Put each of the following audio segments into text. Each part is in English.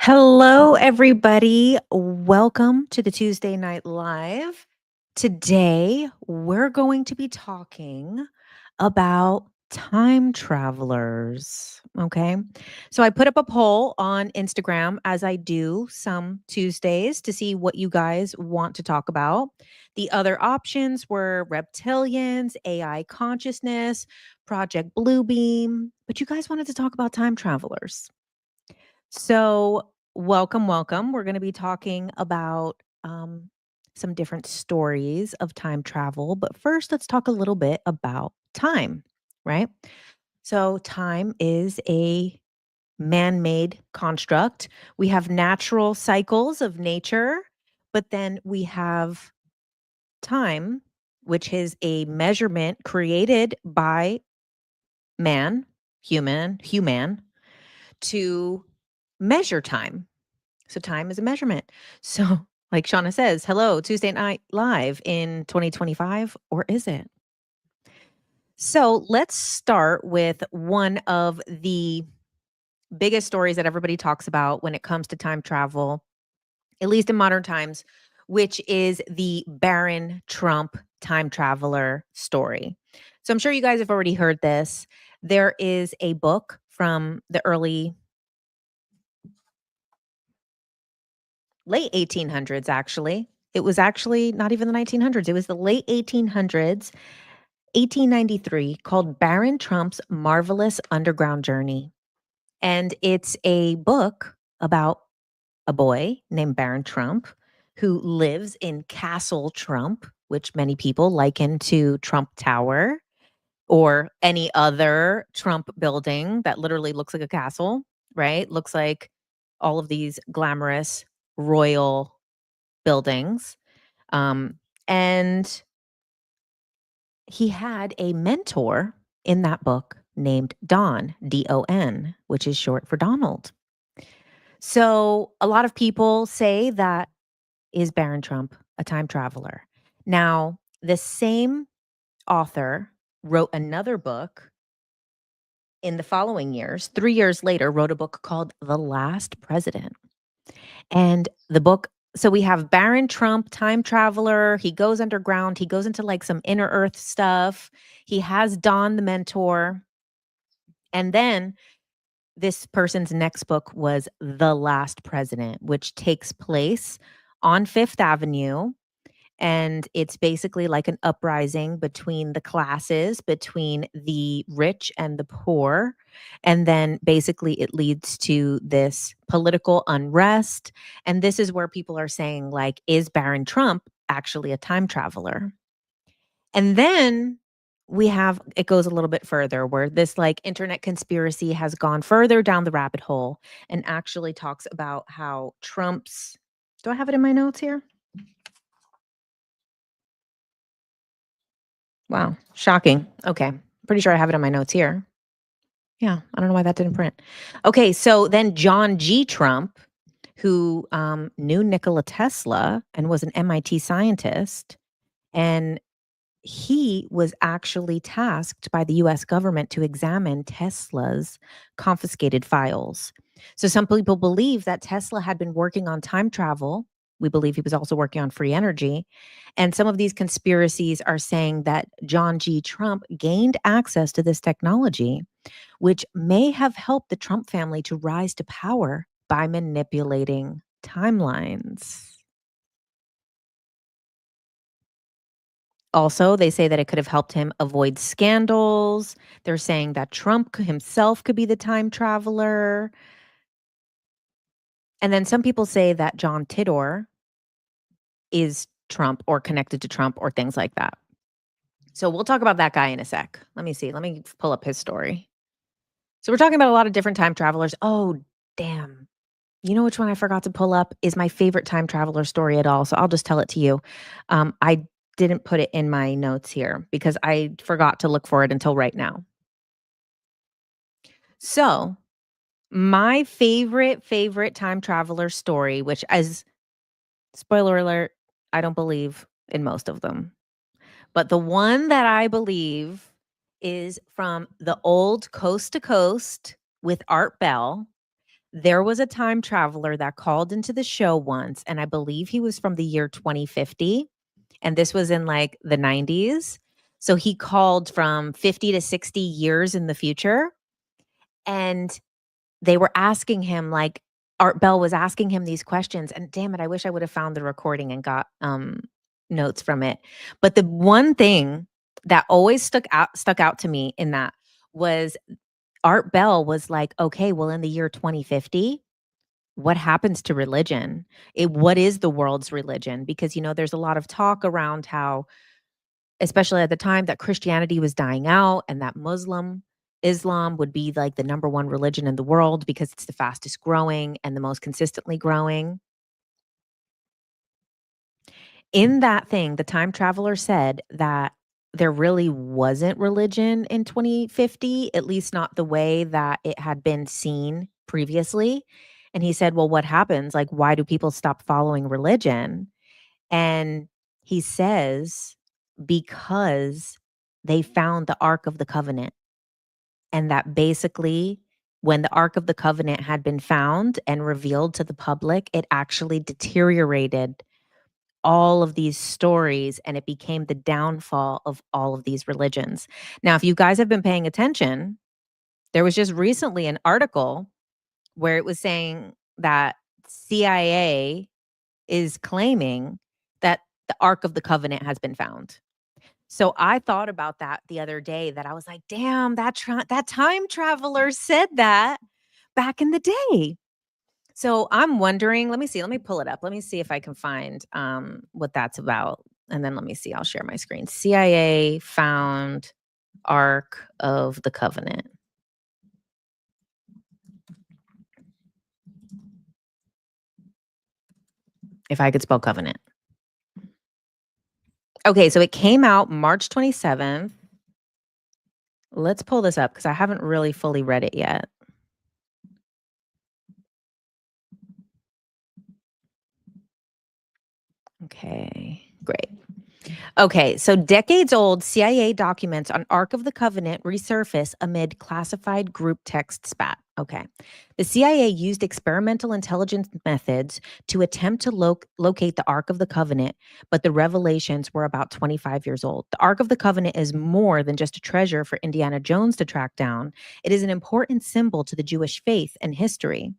Hello, everybody. Welcome to the Tuesday Night Live. Today, we're going to be talking about time travelers. Okay. So I put up a poll on Instagram as I do some Tuesdays to see what you guys want to talk about. The other options were reptilians, AI consciousness, Project Bluebeam, but you guys wanted to talk about time travelers. So, welcome. We're going to be talking about some different stories of time travel. But first, let's talk a little bit about time, right? So, time is a man made construct. We have natural cycles of nature, but then we have time, which is a measurement created by man, human, to measure time. So time is a measurement. So, like Shauna says, hello, Tuesday Night Live in 2025, or is it? So, let's start with one of the biggest stories that everybody talks about when it comes to time travel, at least in modern times, which is the Baron Trump time traveler story. So, I'm sure you guys have already heard this. There is a book from the late 1800s, actually. It was actually not even the 1900s. It was the late 1800s, 1893, called Baron Trump's Marvelous Underground Journey. And it's a book about a boy named Baron Trump who lives in Castle Trump, which many people liken to Trump Tower or any other Trump building that literally looks like a castle, right? Looks like all of these glamorous royal buildings. And he had a mentor in that book named Don, Don, which is short for Donald. So a lot of people say that is Baron Trump a time traveler? Now, the same author wrote another book in the following years. 3 years later, wrote a book called The Last President. And the book, so we have Baron Trump, time traveler. He goes underground. He goes into like some inner earth stuff. He has Don, the mentor. And then this person's next book was The Last President, which takes place on Fifth Avenue. And it's basically like an uprising between the classes, between the rich and the poor. And then basically it leads to this political unrest. And this is where people are saying, like, is Baron Trump actually a time traveler? And then we have it goes a little bit further where this like internet conspiracy has gone further down the rabbit hole and actually talks about how Trump's do I have it in my notes here? Wow, shocking. Okay. Pretty sure I have it in my notes here. Yeah, I don't know why that didn't print. Okay, so then John G. Trump, who knew Nikola Tesla and was an MIT scientist, and he was actually tasked by the US government to examine Tesla's confiscated files. So some people believe that Tesla had been working on time travel. We believe he was also working on free energy. And some of these conspiracies are saying that John G. Trump gained access to this technology, which may have helped the Trump family to rise to power by manipulating timelines. Also, they say that it could have helped him avoid scandals. They're saying that himself could be the time traveler. And then some people say that John Titor is Trump or connected to Trump or things like that. So we'll talk about that guy in a sec. Let me see. Let me pull up his story. So we're talking about a lot of different time travelers. Oh, damn. You know which one I forgot to pull up is my favorite time traveler story at all. So I'll just tell it to you. I didn't put it in my notes here because I forgot to look for it until right now. So my favorite time traveler story, which is spoiler alert, I don't believe in most of them. But the one that I believe is from the old Coast to Coast with Art Bell. There was a time traveler that called into the show once, and I believe he was from the year 2050, and this was in, like, the '90s. So he called from 50 to 60 years in the future, and they were asking him, like Art Bell was asking him these questions, and damn it, I wish I would have found the recording and got, notes from it. But the one thing that always stuck out to me in that was Art Bell was like, "Okay, well, in the year 2050, what happens to religion? What is the world's religion?" Because, there's a lot of talk around how, especially at the time, that Christianity was dying out and that Islam would be like the number one religion in the world because it's the fastest growing and the most consistently growing. In that thing, the time traveler said that there really wasn't religion in 2050, at least not the way that it had been seen previously. And he said, "Well, what happens? Like, why do people stop following religion?" And he says, because they found the Ark of the Covenant. And that basically, when the Ark of the Covenant had been found and revealed to the public, it actually deteriorated all of these stories and it became the downfall of all of these religions. Now, if you guys have been paying attention, there was just recently an article where it was saying that CIA is claiming that the Ark of the Covenant has been found. So I thought about that the other day that I was like, "Damn, that time traveler said that back in the day." So I'm wondering, let me pull it up. Let me see if I can find what that's about. And then let me see, I'll share my screen. CIA found Ark of the Covenant. If I could spell covenant. Okay, so it came out March 27th. Let's pull this up because I haven't really fully read it yet. Okay, great. Okay, so decades old CIA documents on Ark of the Covenant resurface amid classified group text spat. Okay. The CIA used experimental intelligence methods to attempt to locate the Ark of the Covenant, but the revelations were about 25 years old. The Ark of the Covenant is more than just a treasure for Indiana Jones to track down, it is an important symbol to the Jewish faith and history.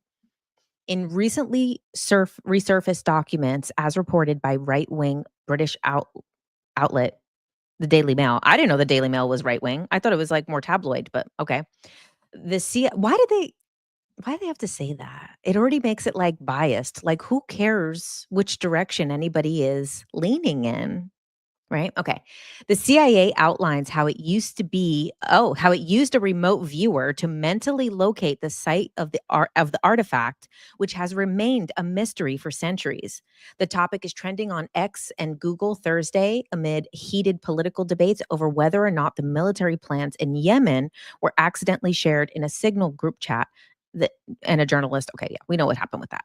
In recently resurfaced documents, as reported by right wing British outlet, the Daily Mail. I didn't know the Daily Mail was right wing. I thought it was like more tabloid, but okay. Why do they have to say that? It already makes it like biased. Like who cares which direction anybody is leaning in? Right? Okay. The CIA outlines how it used a remote viewer to mentally locate the site of the artifact, which has remained a mystery for centuries. The topic is trending on X and Google Thursday amid heated political debates over whether or not the military plans in Yemen were accidentally shared in a Signal group chat that and a journalist. Okay, yeah, we know what happened with that.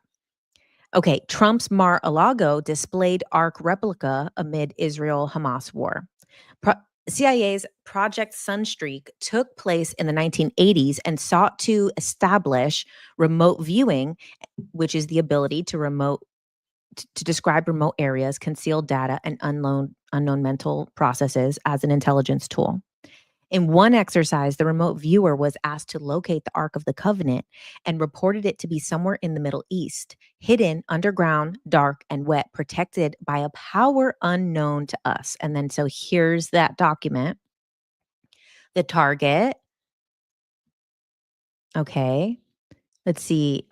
Okay, Trump's Mar-a-Lago displayed Ark replica amid Israel-Hamas war. Pro- CIA's Project Sunstreak took place in the 1980s and sought to establish remote viewing, which is the ability to describe remote areas, concealed data, and unknown mental processes as an intelligence tool. In one exercise, the remote viewer was asked to locate the Ark of the Covenant and reported it to be somewhere in the Middle East, hidden underground, dark, and wet, protected by a power unknown to us. And then, so here's that document. The target. Okay. Let's see.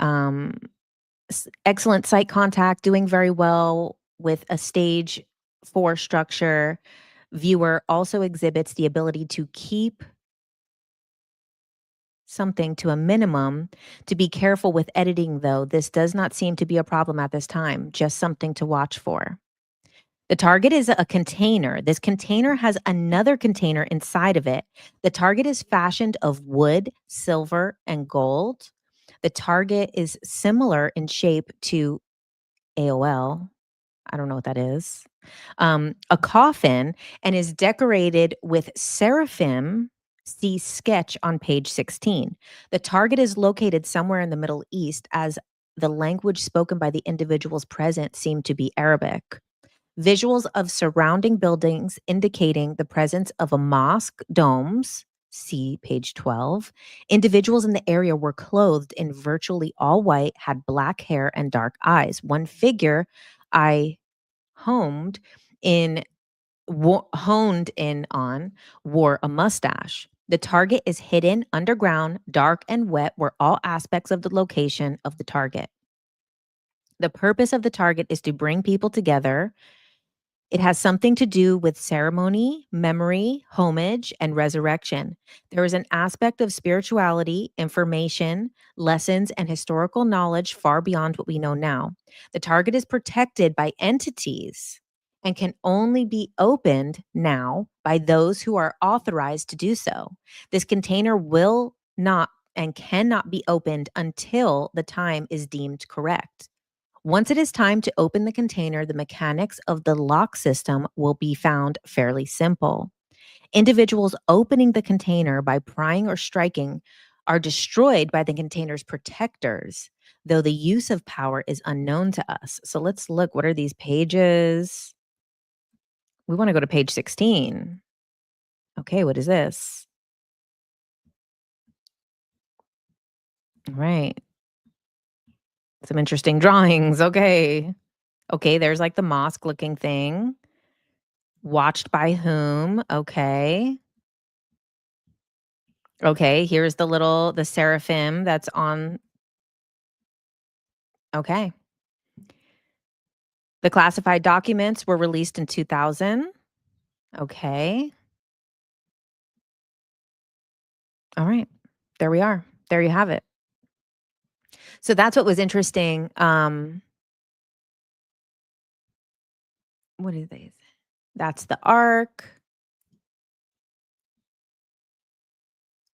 Excellent site contact, doing very well with a stage 4 structure. Viewer also exhibits the ability to keep something to a minimum. To be careful with editing, though, this does not seem to be a problem at this time, just something to watch for. The target is a container. This container has another container inside of it. The target is fashioned of wood, silver, and gold. The target is similar in shape to AOL. I don't know what that is. A coffin, and is decorated with See sketch on page 16. The target is located somewhere in the Middle East as the language spoken by the individuals present seem to be Arabic. Visuals of surrounding buildings indicating the presence of a mosque domes. See page 12. Individuals in the area were clothed in virtually all white, had black hair and dark eyes. One figure I homed in honed in on wore a mustache. The target is hidden underground, dark and wet were all aspects of the location of the target. The purpose of the target is to bring people together. It has something to do with ceremony, memory, homage, and resurrection. There is an aspect of spirituality, information, lessons, and historical knowledge far beyond what we know now. The target is protected by entities and can only be opened now by those who are authorized to do so. This container will not and cannot be opened until the time is deemed correct. Once it is time to open the container, the mechanics of the lock system will be found fairly simple. Individuals opening the container by prying or striking are destroyed by the container's protectors, though the use of power is unknown to us. So let's look. What are these pages? We want to go to page 16. Okay, what is this? All right. Some interesting drawings. Okay. Okay, there's like the mosque looking thing. Watched by whom? Okay. Okay, here's the seraphim that's on. Okay. The classified documents were released in 2000. Okay. All right. There we are. There you have it. So that's what was interesting. What are these? That's the ark.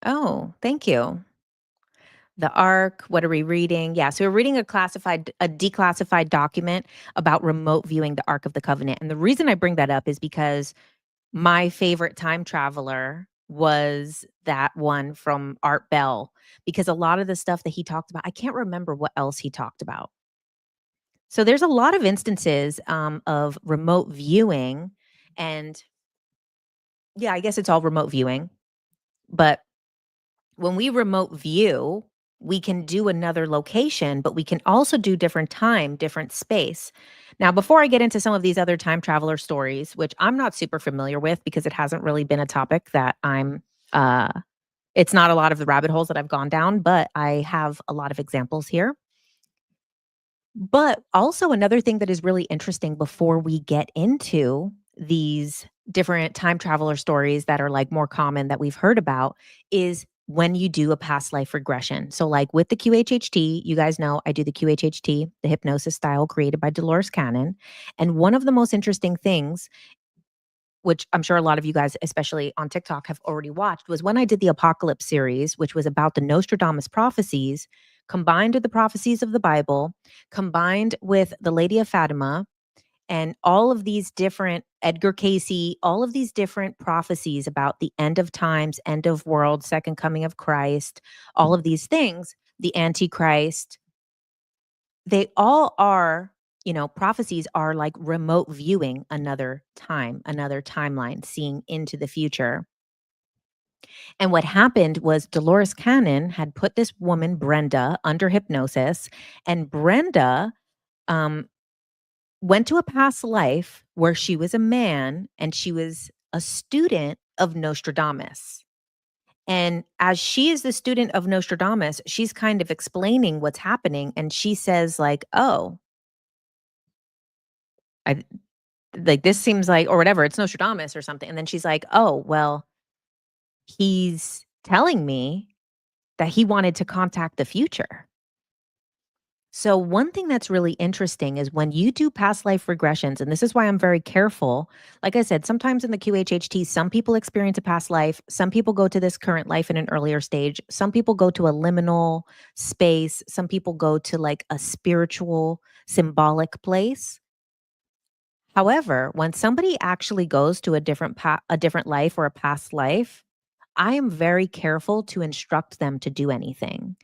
Oh, thank you. The ark. What are we reading? Yeah, so we're reading a declassified document about remote viewing the Ark of the Covenant. And the reason I bring that up is because my favorite time traveler was that one from Art Bell, because a lot of the stuff that he talked about, I can't remember what else he talked about. So there's a lot of instances of remote viewing, and yeah, I guess it's all remote viewing. But when we remote view, we can do another location, but we can also do different time, different space. Now, before I get into some of these other time traveler stories, which I'm not super familiar with because it hasn't really been a topic that uh, it's not a lot of the rabbit holes that I've gone down, but I have a lot of examples here. But also another thing that is really interesting before we get into these different time traveler stories that are like more common that we've heard about is when you do a past life regression. So like with the QHHT, you guys know I do the QHHT, the hypnosis style created by Dolores Cannon. And one of the most interesting things, which I'm sure a lot of you guys, especially on TikTok, have already watched, was when I did the Apocalypse series, which was about the Nostradamus prophecies, combined with the prophecies of the Bible, combined with the Lady of Fatima, and all of these different Edgar Casey, all of these different prophecies about the end of times, end of world, second coming of Christ, all of these things, the Antichrist, they all are, prophecies are like remote viewing another time, another timeline, seeing into the future. And what happened was Dolores Cannon had put this woman, Brenda, under hypnosis, and Brenda um, went to a past life where she was a man and she was a student of Nostradamus. And as she is the student of Nostradamus, she's kind of explaining what's happening. And she says, like, oh, I like this seems like, or whatever, it's Nostradamus or something. And then she's like, oh, well, he's telling me that he wanted to contact the future. So, one thing that's really interesting is when you do past life regressions, and this is why I'm very careful. Like I said, sometimes in the QHHT, some people experience a past life, some people go to this current life in an earlier stage, some people go to a liminal space, some people go to like a spiritual, symbolic place. However, when somebody actually goes to a different life or a past life, I am very careful to instruct them to do anything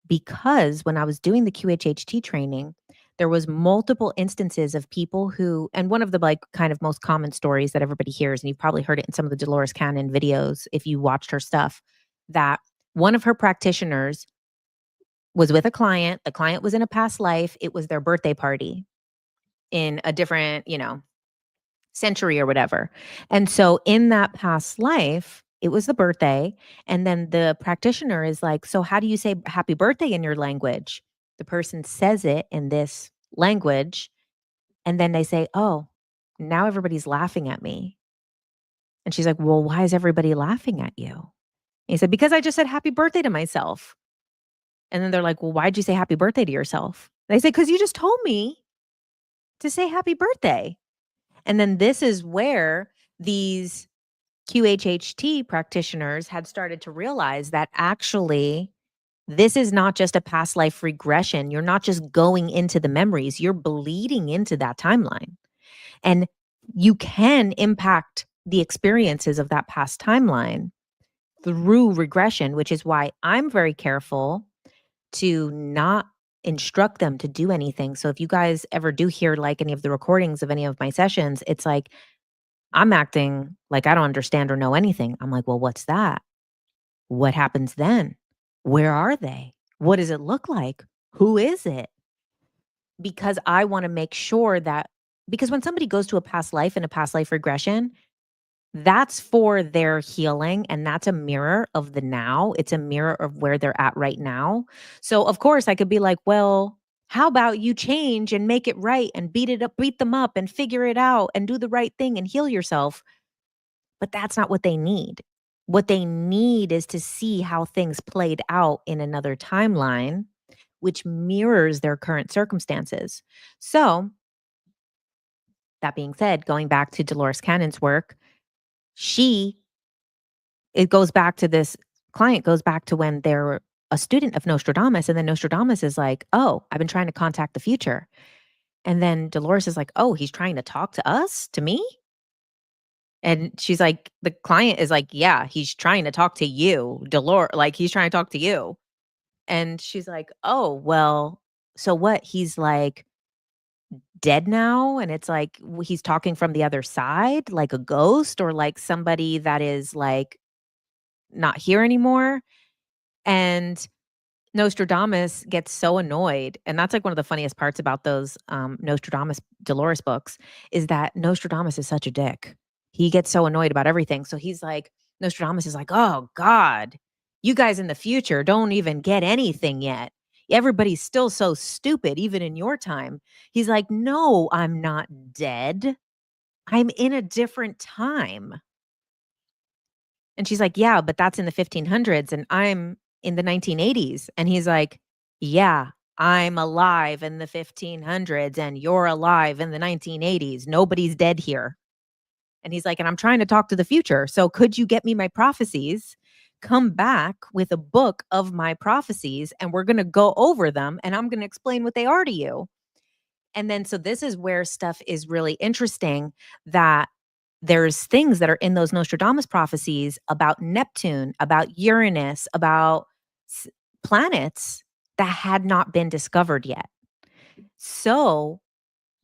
because when I was doing the QHHT training, there was multiple instances of people who, and one of the like kind of most common stories that everybody hears, and you've probably heard it in some of the Dolores Cannon videos if you watched her stuff, that one of her practitioners was with a client. The client was in a past life. It was their birthday party in a different, century or whatever. And so in that past life, it was the birthday. And then the practitioner is like, so how do you say happy birthday in your language? The person says it in this language. And then they say, oh, now everybody's laughing at me. And she's like, well, why is everybody laughing at you? And he said, because I just said happy birthday to myself. And then they're like, well, why'd you say happy birthday to yourself? They say, because you just told me to say happy birthday. And then this is where these QHHT practitioners had started to realize that actually this is not just a past life regression. You're not just going into the memories, you're bleeding into that timeline. And you can impact the experiences of that past timeline through regression, which is why I'm very careful to not instruct them to do anything. So if you guys ever do hear like any of the recordings of any of my sessions, it's like I'm acting like I don't understand or know anything. I'm like, well, what's that? What happens then? Where are they? What does it look like? Who is it? Because I want to make sure that, because when somebody goes to a past life and a past life regression, that's for their healing and that's a mirror of the now. It's a mirror of where they're at right now. So of course I could be like, well, how about you change and make it right and beat them up and figure it out and do the right thing and heal yourself. But that's not what they need. What they need is to see how things played out in another timeline, which mirrors their current circumstances. So, that being said, going back to Dolores Cannon's work, it goes back to this client, goes back to when they're a student of Nostradamus. And then Nostradamus is like, oh, I've been trying to contact the future. And then Dolores is like, oh, he's trying to talk to us, to me? And she's like, the client is like, yeah, he's trying to talk to you, Dolores, like he's trying to talk to you. And she's like, oh, well, so what? He's like dead now. And it's like, he's talking from the other side, like a ghost or like somebody that is like not here anymore. And Nostradamus gets so annoyed, and that's, like, one of the funniest parts about those, Nostradamus Dolores books, is that Nostradamus is such a dick. He gets so annoyed about everything, so he's like Nostradamus is like, "Oh god, you guys in the future don't even get anything yet. Everybody's still so stupid even in your time." He's like, "No, I'm not dead. I'm in a different time." And she's like, "Yeah, but that's in the 1500s and I'm in the 1980s." And he's like, "Yeah, I'm alive in the 1500s and you're alive in the 1980s. Nobody's dead here." And he's like, "And I'm trying to talk to the future. So could you get me my prophecies? Come back with a book of my prophecies and we're going to go over them and I'm going to explain what they are to you." And then so this is where stuff is really interesting, that there's things that are in those Nostradamus prophecies about Neptune, about Uranus, about s- planets that had not been discovered yet. So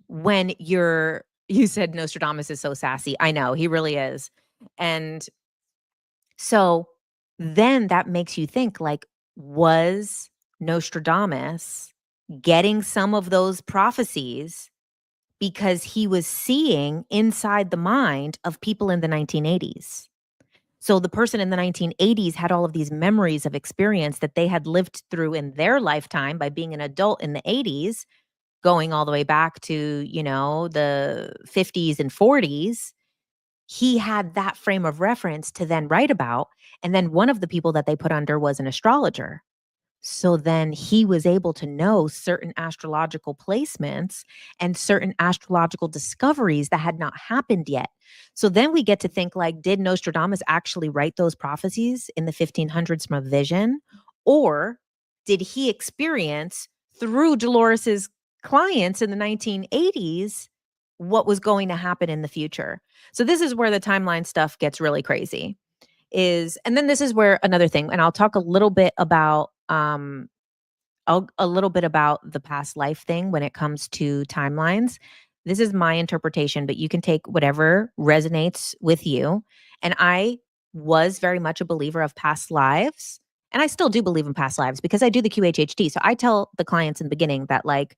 when you said Nostradamus is so sassy. I know, he really is. And so then that makes you think, like, was Nostradamus getting some of those prophecies because he was seeing inside the mind of people in the 1980s. So the person in the 1980s had all of these memories of experience that they had lived through in their lifetime by being an adult in the 80s, going all the way back to, the 50s and 40s. He had that frame of reference to then write about. And then one of the people that they put under was an astrologer. So then he was able to know certain astrological placements and certain astrological discoveries that had not happened yet. So then we get to think, like, did Nostradamus actually write those prophecies in the 1500s from a vision? Or did he experience through Dolores's clients in the 1980s what was going to happen in the future? So this is where the timeline stuff gets really crazy. and then this is where another thing, and I'll talk a little bit about a little bit about the past life thing when it comes to timelines. This is my interpretation, but you can take whatever resonates with you. And I was very much a believer of past lives. And I still do believe in past lives because I do the QHHT. So I tell the clients in the beginning that, like,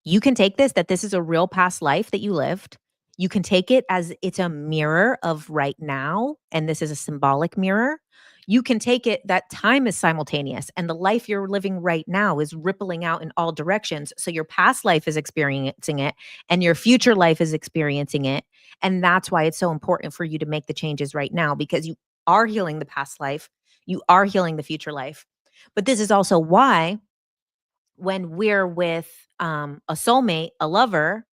you can take this, that this is a real past life that you lived. You can take it as it's a mirror of right now, and this is a symbolic mirror. You can take it that time is simultaneous and the life you're living right now is rippling out in all directions. So your past life is experiencing it and your future life is experiencing it. And that's why it's so important for you to make the changes right now, because you are healing the past life, you are healing the future life. But this is also why when we're with a soulmate, a lover,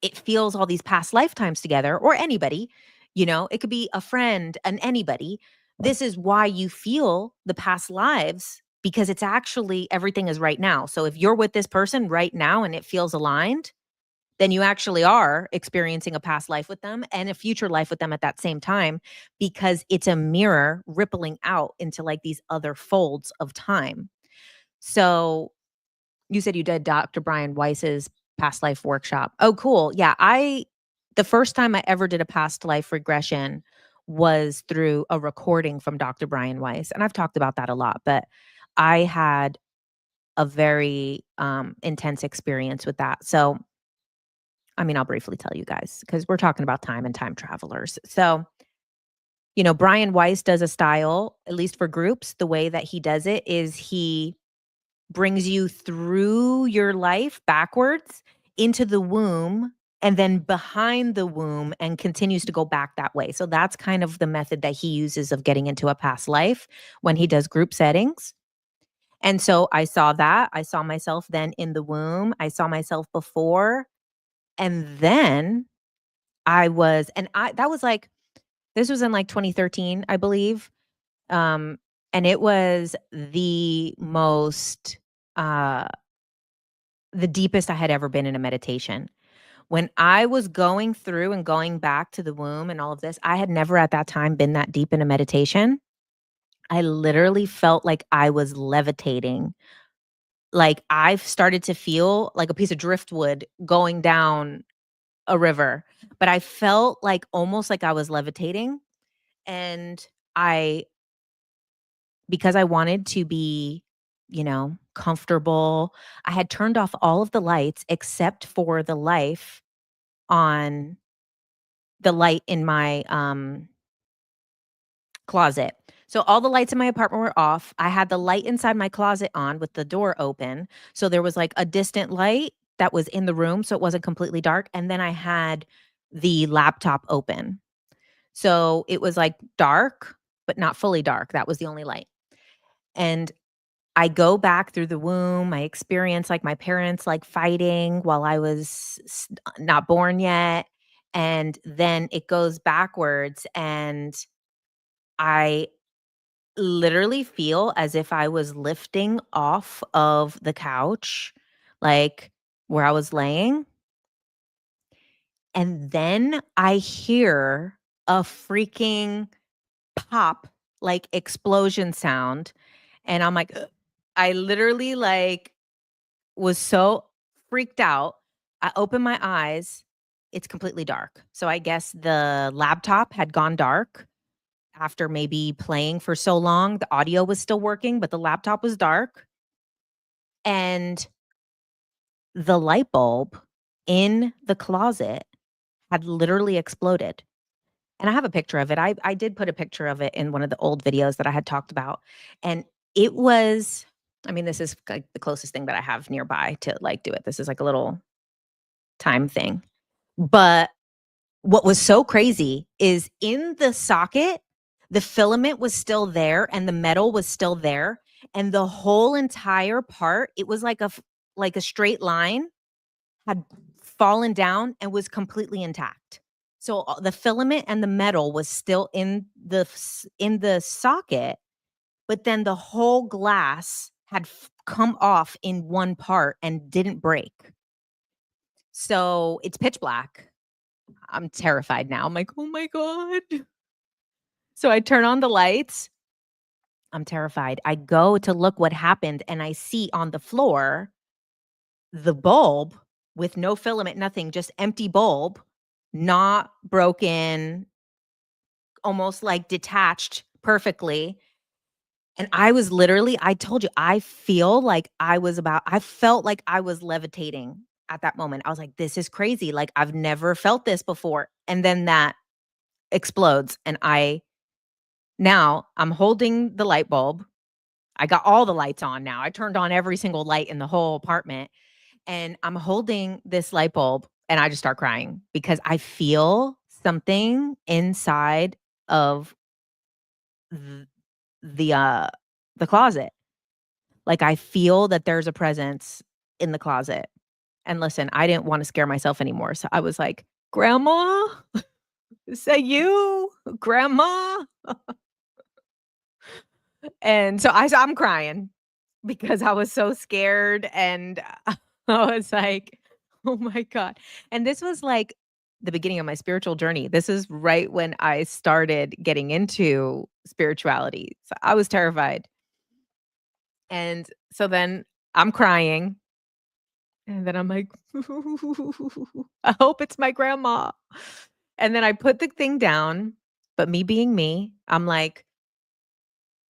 it feels all these past lifetimes together, or anybody, it could be a friend and anybody. This is why you feel the past lives, because it's actually everything is right now. So if you're with this person right now and it feels aligned, then you actually are experiencing a past life with them and a future life with them at that same time, because it's a mirror rippling out into like these other folds of time. So you said you did Dr. Brian Weiss's past life workshop. Oh, cool. Yeah, the first time I ever did a past life regression was through a recording from Dr. Brian Weiss, and I've talked about that a lot, but I had a very, intense experience with that. So, I mean, I'll briefly tell you guys because we're talking about time and time travelers. So, Brian Weiss does a style, at least for groups, the way that he does it is he brings you through your life backwards into the womb and then behind the womb and continues to go back that way. So that's kind of the method that he uses of getting into a past life when he does group settings. And so I saw that. I saw myself then in the womb. I saw myself before. And then that was like, this was in like 2013, I believe. Um, and it was uh, the deepest I had ever been in a meditation. When I was going through and going back to the womb and all of this, I had never at that time been that deep in a meditation. I literally felt like I was levitating. Like I've started to feel like a piece of driftwood going down a river, but I felt like almost like I was levitating. And I because I wanted to be, comfortable, I had turned off all of the lights except for on the light in my, closet. So all the lights in my apartment were off. I had the light inside my closet on with the door open. So there was like a distant light that was in the room, so it wasn't completely dark, and then I had the laptop open. So it was like dark, but not fully dark. That was the only light. And I go back through the womb. I experience like my parents like fighting while I was not born yet. And then it goes backwards. And I literally feel as if I was lifting off of the couch, like where I was laying. And then I hear a freaking pop, like explosion sound. And I'm like, "Ugh." I literally like was so freaked out. I open my eyes. It's completely dark. So I guess the laptop had gone dark after maybe playing for so long. The audio was still working, but the laptop was dark. And the light bulb in the closet had literally exploded. And I have a picture of it. I did put a picture of it in one of the old videos that I had talked about. And it was, I mean, this is like the closest thing that I have nearby to like do it. This is like a little time thing. But what was so crazy is in the socket, the filament was still there and the metal was still there. And the whole entire part, it was like a straight line had fallen down and was completely intact. So the filament and the metal was still in the socket, but then the whole glass had come off in one part and didn't break. So it's pitch black. I'm terrified now. I'm like, "Oh my god." So I turn on the lights. I'm terrified. I go to look what happened, and I see on the floor the bulb with no filament, nothing, just empty bulb, not broken, almost like detached perfectly. And I was literally, I told you, I felt like I was levitating at that moment. I was like, this is crazy. Like, I've never felt this before. And then that explodes. And now I'm holding the light bulb. I got all the lights on now. I turned on every single light in the whole apartment. And I'm holding this light bulb and I just start crying because I feel something inside of th- the, uh, the closet. Like, I feel that there's a presence in the closet. And listen, I didn't wanna scare myself anymore, so I was like, "Grandma? Is that you? Grandma?" And so I'm crying because I was so scared and I was like, "Oh my god." And this was, like, the beginning of my spiritual journey. This is right when I started getting into spirituality, so I was terrified. And so then I'm crying. And then I'm like, I hope it's my grandma. And then I put the thing down, but me being me, I'm like,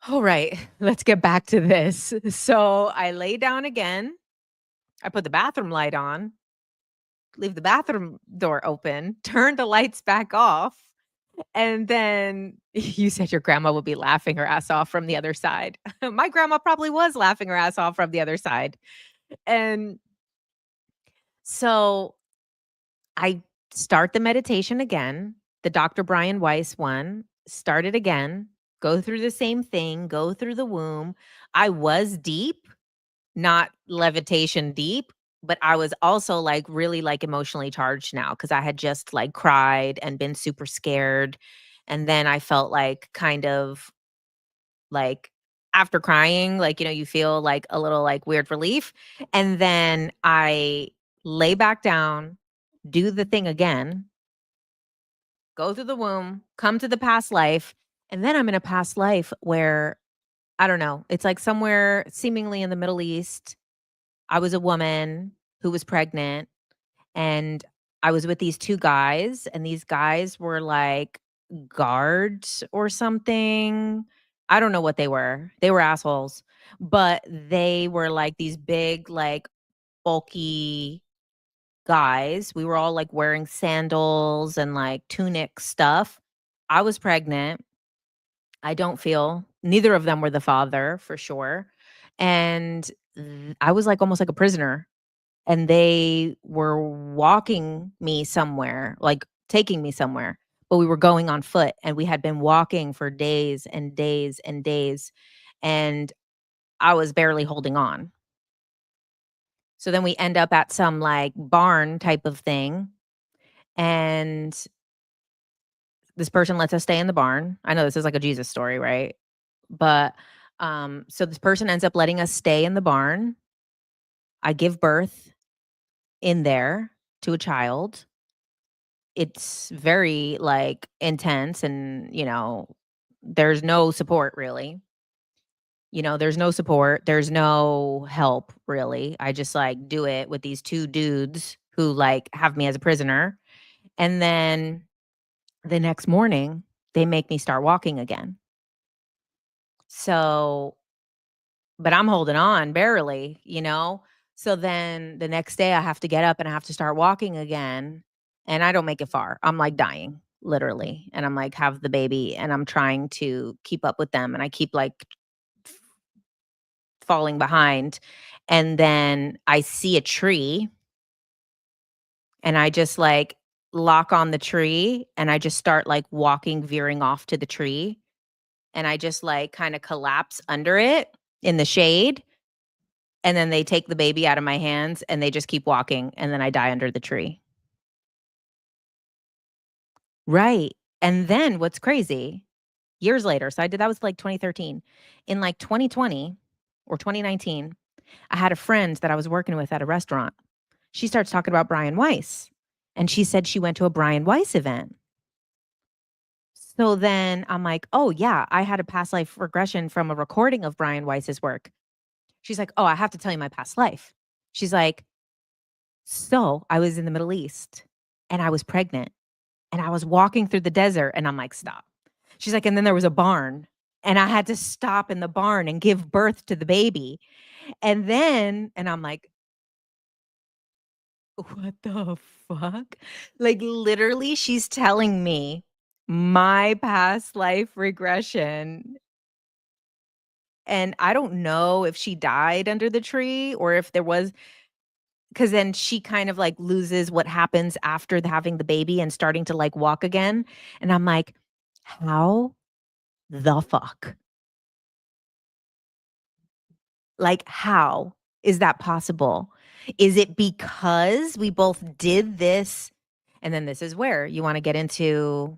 all right, let's get back to this. So I lay down again. I put the bathroom light on, leave the bathroom door open, turn the lights back off. And then you said your grandma would be laughing her ass off from the other side. My grandma probably was laughing her ass off from the other side. And so I start the meditation again, the Dr. Brian Weiss one, start it again, go through the same thing, go through the womb. I was deep, not levitation deep, but I was also like really like emotionally charged now because I had just like cried and been super scared. And then I felt like kind of like after crying, like, you feel like a little like weird relief. And then I lay back down, do the thing again, go through the womb, come to the past life, and then I'm in a past life where I don't know, it's like somewhere seemingly in the Middle East. I was a woman who was pregnant and I was with these 2 guys and these guys were like guards or something. I don't know what they were. They were assholes, but they were like these big, like bulky guys. We were all, like, wearing sandals and, like, tunic stuff. I was pregnant. I don't feel neither of them were the father for sure, and I was, like, almost like a prisoner, and they were walking me somewhere, like, taking me somewhere, but we were going on foot, and we had been walking for days and days and days, and I was barely holding on. So then we end up at some, like, barn type of thing, and this person lets us stay in the barn. I know this is like a Jesus story, right? But, so this person ends up letting us stay in the barn. I give birth in there to a child. It's very, like, intense and, there's no support really. There's no support, there's no help really. I just, like, do it with these 2 dudes who, like, have me as a prisoner, and then the next morning, they make me start walking again. So but I'm holding on barely. So then the next day I have to get up and I have to start walking again, and I don't make it far. I'm, like, dying, literally, and I'm, like, have the baby, and I'm trying to keep up with them, and I keep, like, f falling behind, and then I see a tree, and I just, like, lock on the tree, and I just start, like, walking, veering off to the tree, and I just, like, kinda collapse under it in the shade, and then they take the baby out of my hands, and they just keep walking, and then I die under the tree. Right, and then what's crazy, years later, so I did that was, like, 2013. In, like, 2020 or 2019, I had a friend that I was working with at a restaurant. She starts talking about Brian Weiss, and she said she went to a Brian Weiss event. So then I'm like, "Oh, yeah, I had a past life regression from a recording of Brian Weiss's work." She's like, "Oh, I have to tell you my past life." She's like, "So, I was in the Middle East, and I was pregnant, and I was walking through the desert," and I'm like, "Stop." She's like, "And then there was a barn, and I had to stop in the barn and give birth to the baby, and then," and I'm like, "What the fuck?" Like, literally, she's telling me my past life regression, and I don't know if she died under the tree or if there was, because then she kind of, like, loses what happens after having the baby and starting to, like, walk again, and I'm like, "How the fuck? Like, how is that possible? Is it because we both did this?" And then this is where you wanna get into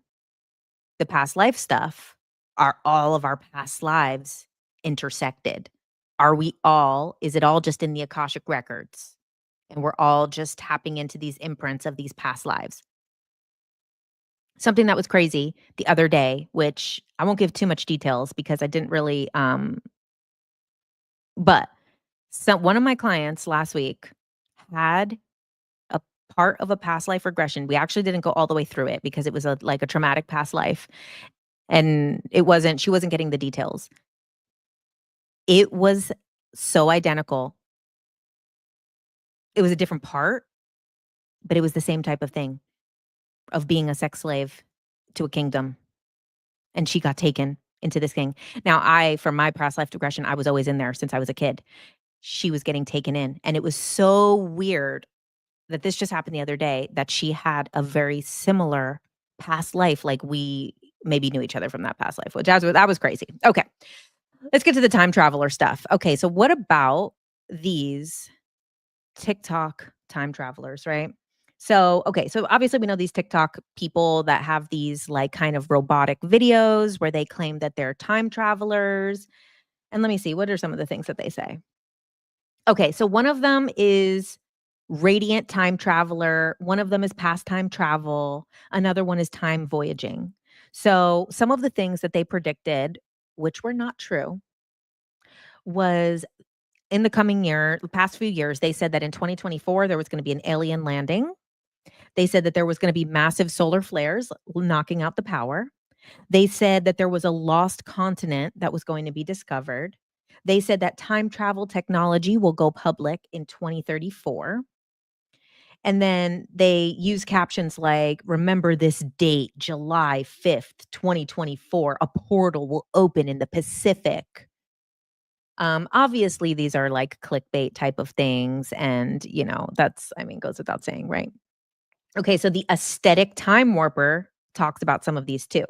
the past life stuff. Are all of our past lives intersected? Are we all is it all just in the Akashic records? And we're all just tapping into these imprints of these past lives. Something that was crazy the other day, which I won't give too much details because I didn't really, but one of my clients last week had a part of a past life regression. We actually didn't go all the way through it because it was like a traumatic past life, and she wasn't getting the details. It was so identical. It was a different part, but it was the same type of thing of being a sex slave to a kingdom, and she got taken into this king. Now, from my past life regression, I was always in there since I was a kid. She was getting taken in, and it was so weird that this just happened the other day that she had a very similar past life, like we maybe knew each other from that past life, which that was crazy. Okay, let's get to the time traveler stuff. Okay, so what about these TikTok time travelers, right? So, okay, so obviously we know these TikTok people that have these like kind of robotic videos where they claim that they're time travelers. And let me see, what are some of the things that they say? Okay, so one of them is radiant time traveler, one of them is past time travel, another one is time voyaging. So, some of the things that they predicted, which were not true, was in the coming year, the past few years, they said that in 2024 there was going to be an alien landing. They said that there was going to be massive solar flares knocking out the power. They said that there was a lost continent that was going to be discovered. They said that time travel technology will go public in 2034. And then they use captions like, "Remember this date, July 5th, 2024, a portal will open in the Pacific." Obviously, these are like clickbait type of things. And, that's, I mean, goes without saying, right? Okay, so the aesthetic time warper talks about some of these too.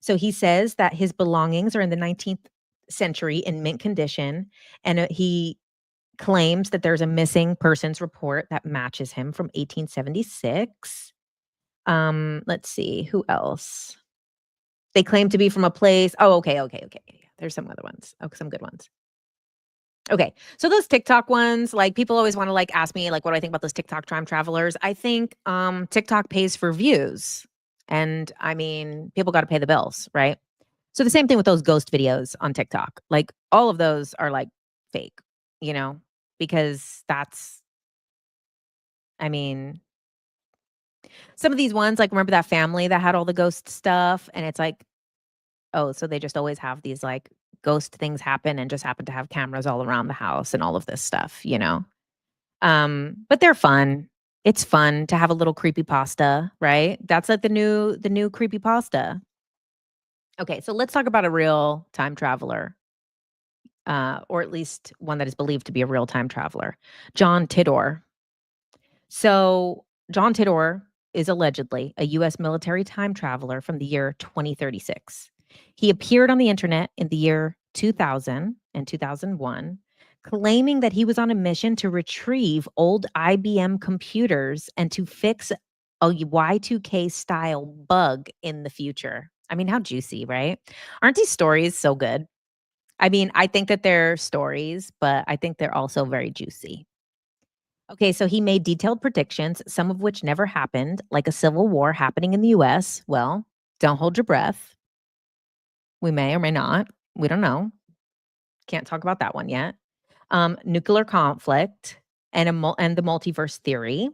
So he says that his belongings are in the 19th century in mint condition, and he claims that there's a missing persons report that matches him from 1876. Let's see, who else? They claim to be from a place. Oh, okay. Yeah. There's some other ones. Oh, some good ones. Okay. So those TikTok ones, like people always want to like ask me like what do I think about those TikTok time travelers? I think TikTok pays for views. And I mean, people got to pay the bills, right? So the same thing with those ghost videos on TikTok. Like all of those are like fake, you know, because I mean, some of these ones, like remember that family that had all the ghost stuff? And it's like, oh, so they just always have these like ghost things happen and just happen to have cameras all around the house and all of this stuff, you know? But they're fun. It's fun to have a little creepy pasta, right? That's like the new creepy pasta. Okay, so let's talk about a real time traveler, or at least one that is believed to be a real time traveler. John Titor. So, John Titor is allegedly a US military time traveler from the year 2036. He appeared on the internet in the year 2000 and 2001, claiming that he was on a mission to retrieve old IBM computers and to fix a Y2K style bug in the future. I mean, how juicy, right? Aren't these stories so good? I mean, I think that they're stories, but I think they're also very juicy. Okay, so he made detailed predictions, some of which never happened, like a civil war happening in the US. Well, don't hold your breath. We may or may not. We don't know. Can't talk about that one yet. Nuclear conflict and and the multiverse theory.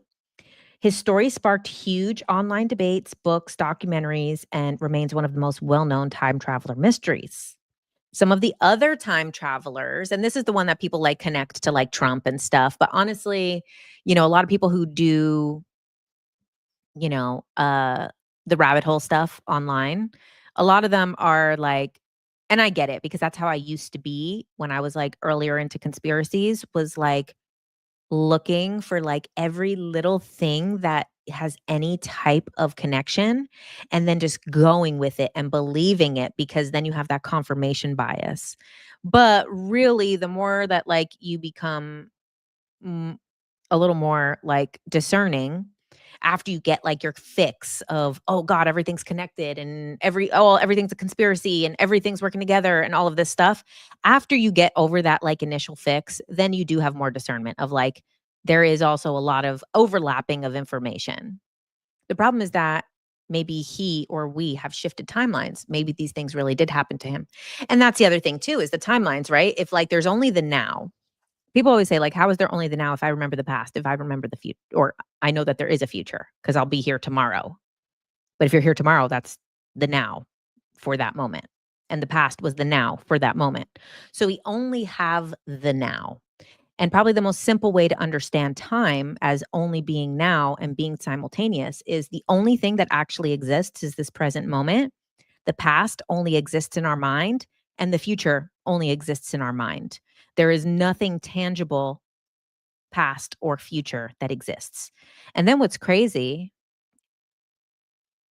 His story sparked huge online debates, books, documentaries, and remains one of the most well-known time traveler mysteries. Some of the other time travelers, and this is the one that people like connect to like Trump and stuff, but honestly, a lot of people who do, you know, uh the rabbit hole stuff online, a lot of them are like, and I get it because that's how I used to be when I was like earlier into conspiracies, was like looking for like every little thing that has any type of connection and then just going with it and believing it because then you have that confirmation bias. But really, the more that like you become mm, a little more like discerning after you get like your fix of, oh God, everything's connected and everything's a conspiracy and everything's working together and all of this stuff. After you get over that like initial fix, then you do have more discernment of like, there is also a lot of overlapping of information. The problem is that maybe he or we have shifted timelines. Maybe these things really did happen to him. And that's the other thing too, is the timelines, right? If like there's only the now, people always say, like, how is there only the now if I remember the past, if I remember the future, or I know that there is a future because I'll be here tomorrow. But if you're here tomorrow, that's the now for that moment. And the past was the now for that moment. So we only have the now. And probably the most simple way to understand time as only being now and being simultaneous is the only thing that actually exists is this present moment. The past only exists in our mind, and the future only exists in our mind. There is nothing tangible, past or future, that exists. And then what's crazy,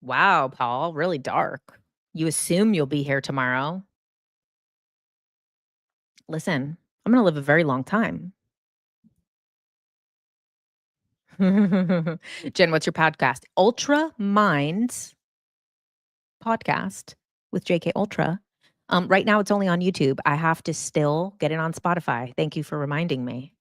wow, Paul, really dark. You assume you'll be here tomorrow. Listen, I'm going to live a very long time. Jen, what's your podcast? Ultra Minds podcast with JK Ultra. Right now, it's only on YouTube. I have to still get it on Spotify. Thank you for reminding me.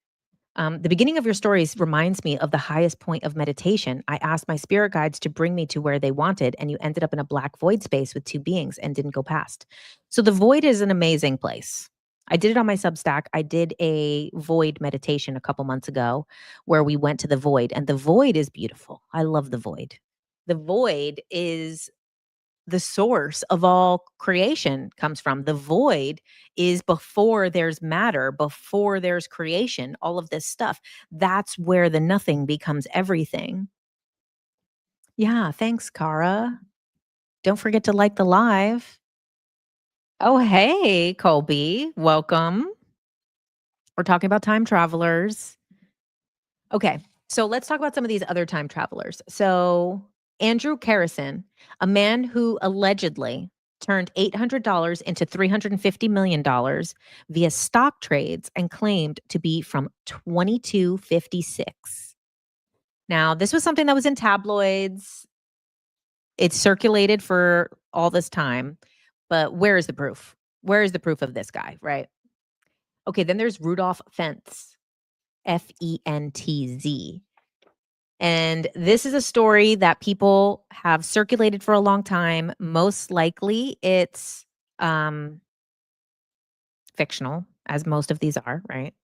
The beginning of your stories reminds me of the highest point of meditation. I asked my spirit guides to bring me to where they wanted, and you ended up in a black void space with two beings and didn't go past. So the void is an amazing place. I did it on my Substack. I did a void meditation a couple months ago where we went to the void, and the void is beautiful. I love the void. The void is the source of all creation comes from. The void is before there's matter, before there's creation, all of this stuff. That's where the nothing becomes everything. Yeah, thanks, Kara. Don't forget to like the live. Oh, hey, Colby. Welcome. We're talking about time travelers. Okay, so let's talk about some of these other time travelers. So, Andrew Carrison, a man who allegedly turned $800 into $350 million via stock trades and claimed to be from 2256. Now, this was something that was in tabloids. It circulated for all this time, but where is the proof? Where is the proof of this guy, right? Okay, then there's Rudolph Fentz, Fentz. And this is a story that people have circulated for a long time. Most likely it's fictional, as most of these are, right?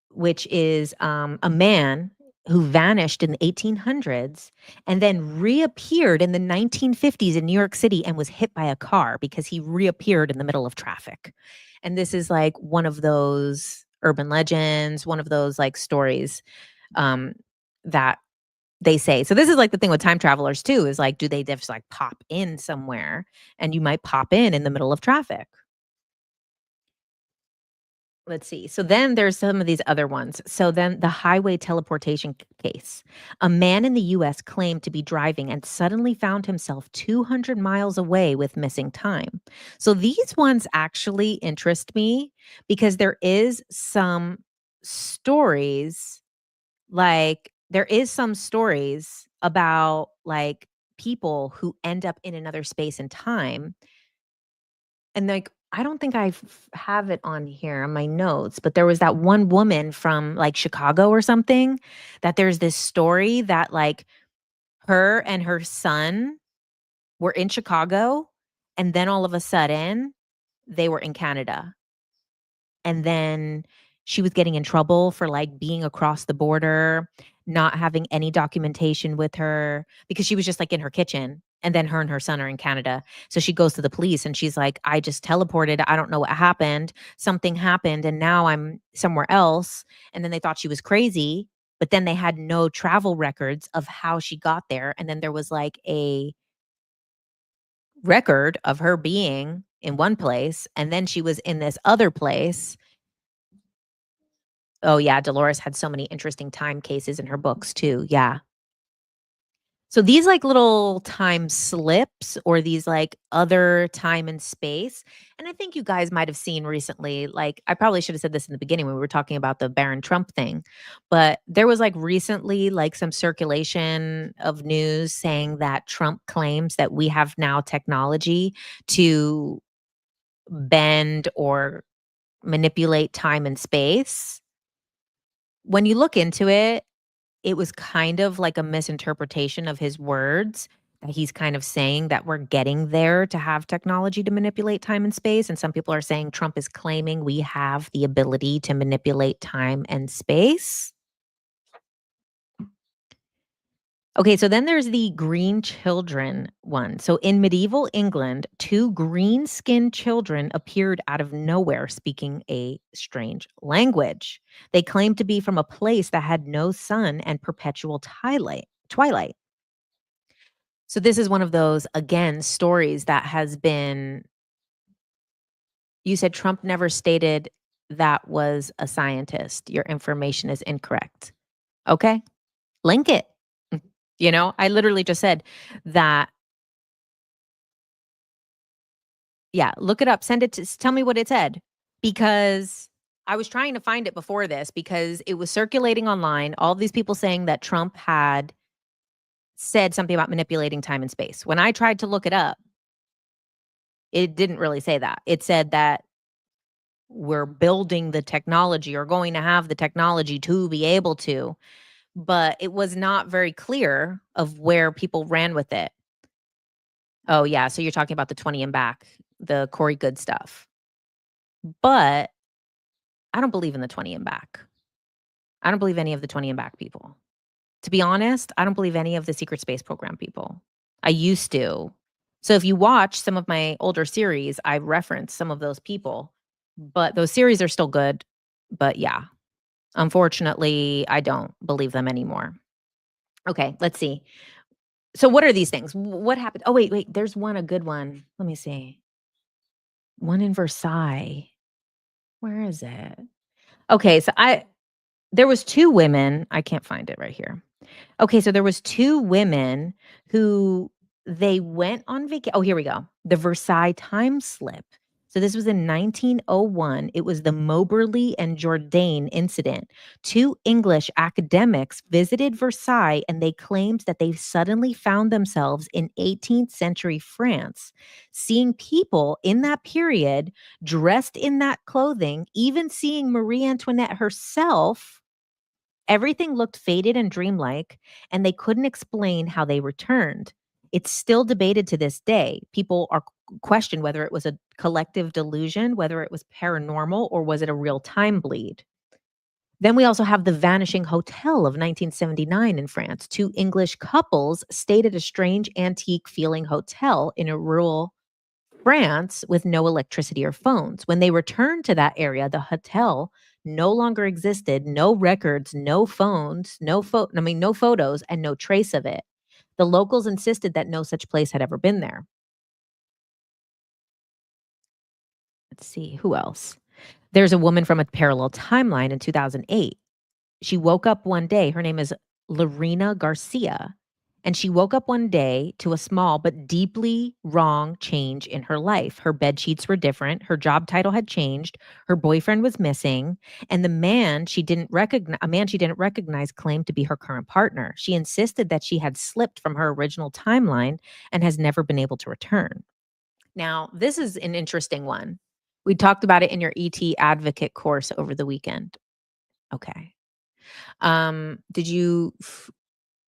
Which is a man who vanished in the 1800s and then reappeared in the 1950s in New York City and was hit by a car because he reappeared in the middle of traffic. And this is like one of those urban legends, one of those like stories that they say. So this is like the thing with time travelers too, is like, do they just like pop in somewhere and you might pop in the middle of traffic? Let's see. So then there's some of these other ones. So then the highway teleportation case. A man in the US claimed to be driving and suddenly found himself 200 miles away with missing time. So these ones actually interest me because there is some stories, like there is some stories about like people who end up in another space and time, and like I don't think have it on here on my notes, but there was that one woman from like Chicago or something, that there's this story that like her and her son were in Chicago And then all of a sudden, they were in Canada. And then she was getting in trouble for, like, being across the border, not having any documentation with her because she was just, like, in her kitchen, and then her and her son are in Canada. So she goes to the police and she's like, "I just teleported. I don't know what happened. Something happened, and now I'm somewhere else." And then they thought she was crazy, but then they had no travel records of how she got there, and then there was, like, a record of her being in one place, and then she was in this other place. Oh, yeah, Dolores had so many interesting time cases in her books too, yeah. So these, like, little time slips or these, like, other time and space, and I think you guys might have seen recently, like, I probably should have said this in the beginning when we were talking about the Barron Trump thing, but there was, like, recently, like, some circulation of news saying that Trump claims that we have now technology to bend or manipulate time and space. When you look into it, it was kind of like a misinterpretation of his words, that he's kind of saying that we're getting there to have technology to manipulate time and space, and some people are saying Trump is claiming we have the ability to manipulate time and space. Okay, so then there's the green children one. So in medieval England, two green-skinned children appeared out of nowhere speaking a strange language. They claimed to be from a place that had no sun and perpetual twilight. So this is one of those, again, stories that has been. You said Trump never stated that was a scientist. Your information is incorrect. Okay, link it. I literally just said that. Yeah, look it up, send it to tell me what it said, because I was trying to find it before this because it was circulating online, all these people saying that Trump had said something about manipulating time and space. When I tried to look it up, it didn't really say that. It said that we're building the technology or going to have the technology to be able to, but it was not very clear of where people ran with it. Oh, yeah, so you're talking about the 20 and back, the Corey Good stuff. But I don't believe in the 20 and back. I don't believe any of the 20 and back people. To be honest, I don't believe any of the secret space program people. I used to. So if you watch some of my older series, I reference some of those people, but those series are still good. But yeah, unfortunately, I don't believe them anymore. Okay, let's see. So what are these things? What happened? Oh, wait, there's one, a good one. Let me see. One in Versailles. Where is it? Okay, so there was two women. I can't find it right here. Okay, so there was two women who they went on vacation. Oh, here we go. The Versailles time slip. So this was in 1901. It was the Moberly and Jourdain incident. Two English academics visited Versailles and they claimed that they suddenly found themselves in 18th century France, seeing people in that period dressed in that clothing, even seeing Marie Antoinette herself. Everything looked faded and dreamlike, and they couldn't explain how they returned. It's still debated to this day. People are question whether it was a collective delusion, whether it was paranormal, or was it a real time bleed. Then we also have the Vanishing Hotel of 1979 in France. Two English couples stayed at a strange antique feeling hotel in a rural France with no electricity or phones. When they returned to that area, the hotel no longer existed, no records, no phones, no photos and no trace of it. The locals insisted that no such place had ever been there. Let's see, who else? There's a woman from a parallel timeline in 2008. She woke up one day, her name is Lorena Garcia, and she woke up one day to a small but deeply wrong change in her life. Her bed sheets were different, her job title had changed, her boyfriend was missing, and a man she didn't recognize claimed to be her current partner. She insisted that she had slipped from her original timeline and has never been able to return. Now, this is an interesting one. We talked about it in your ET advocate course over the weekend. Okay. Did you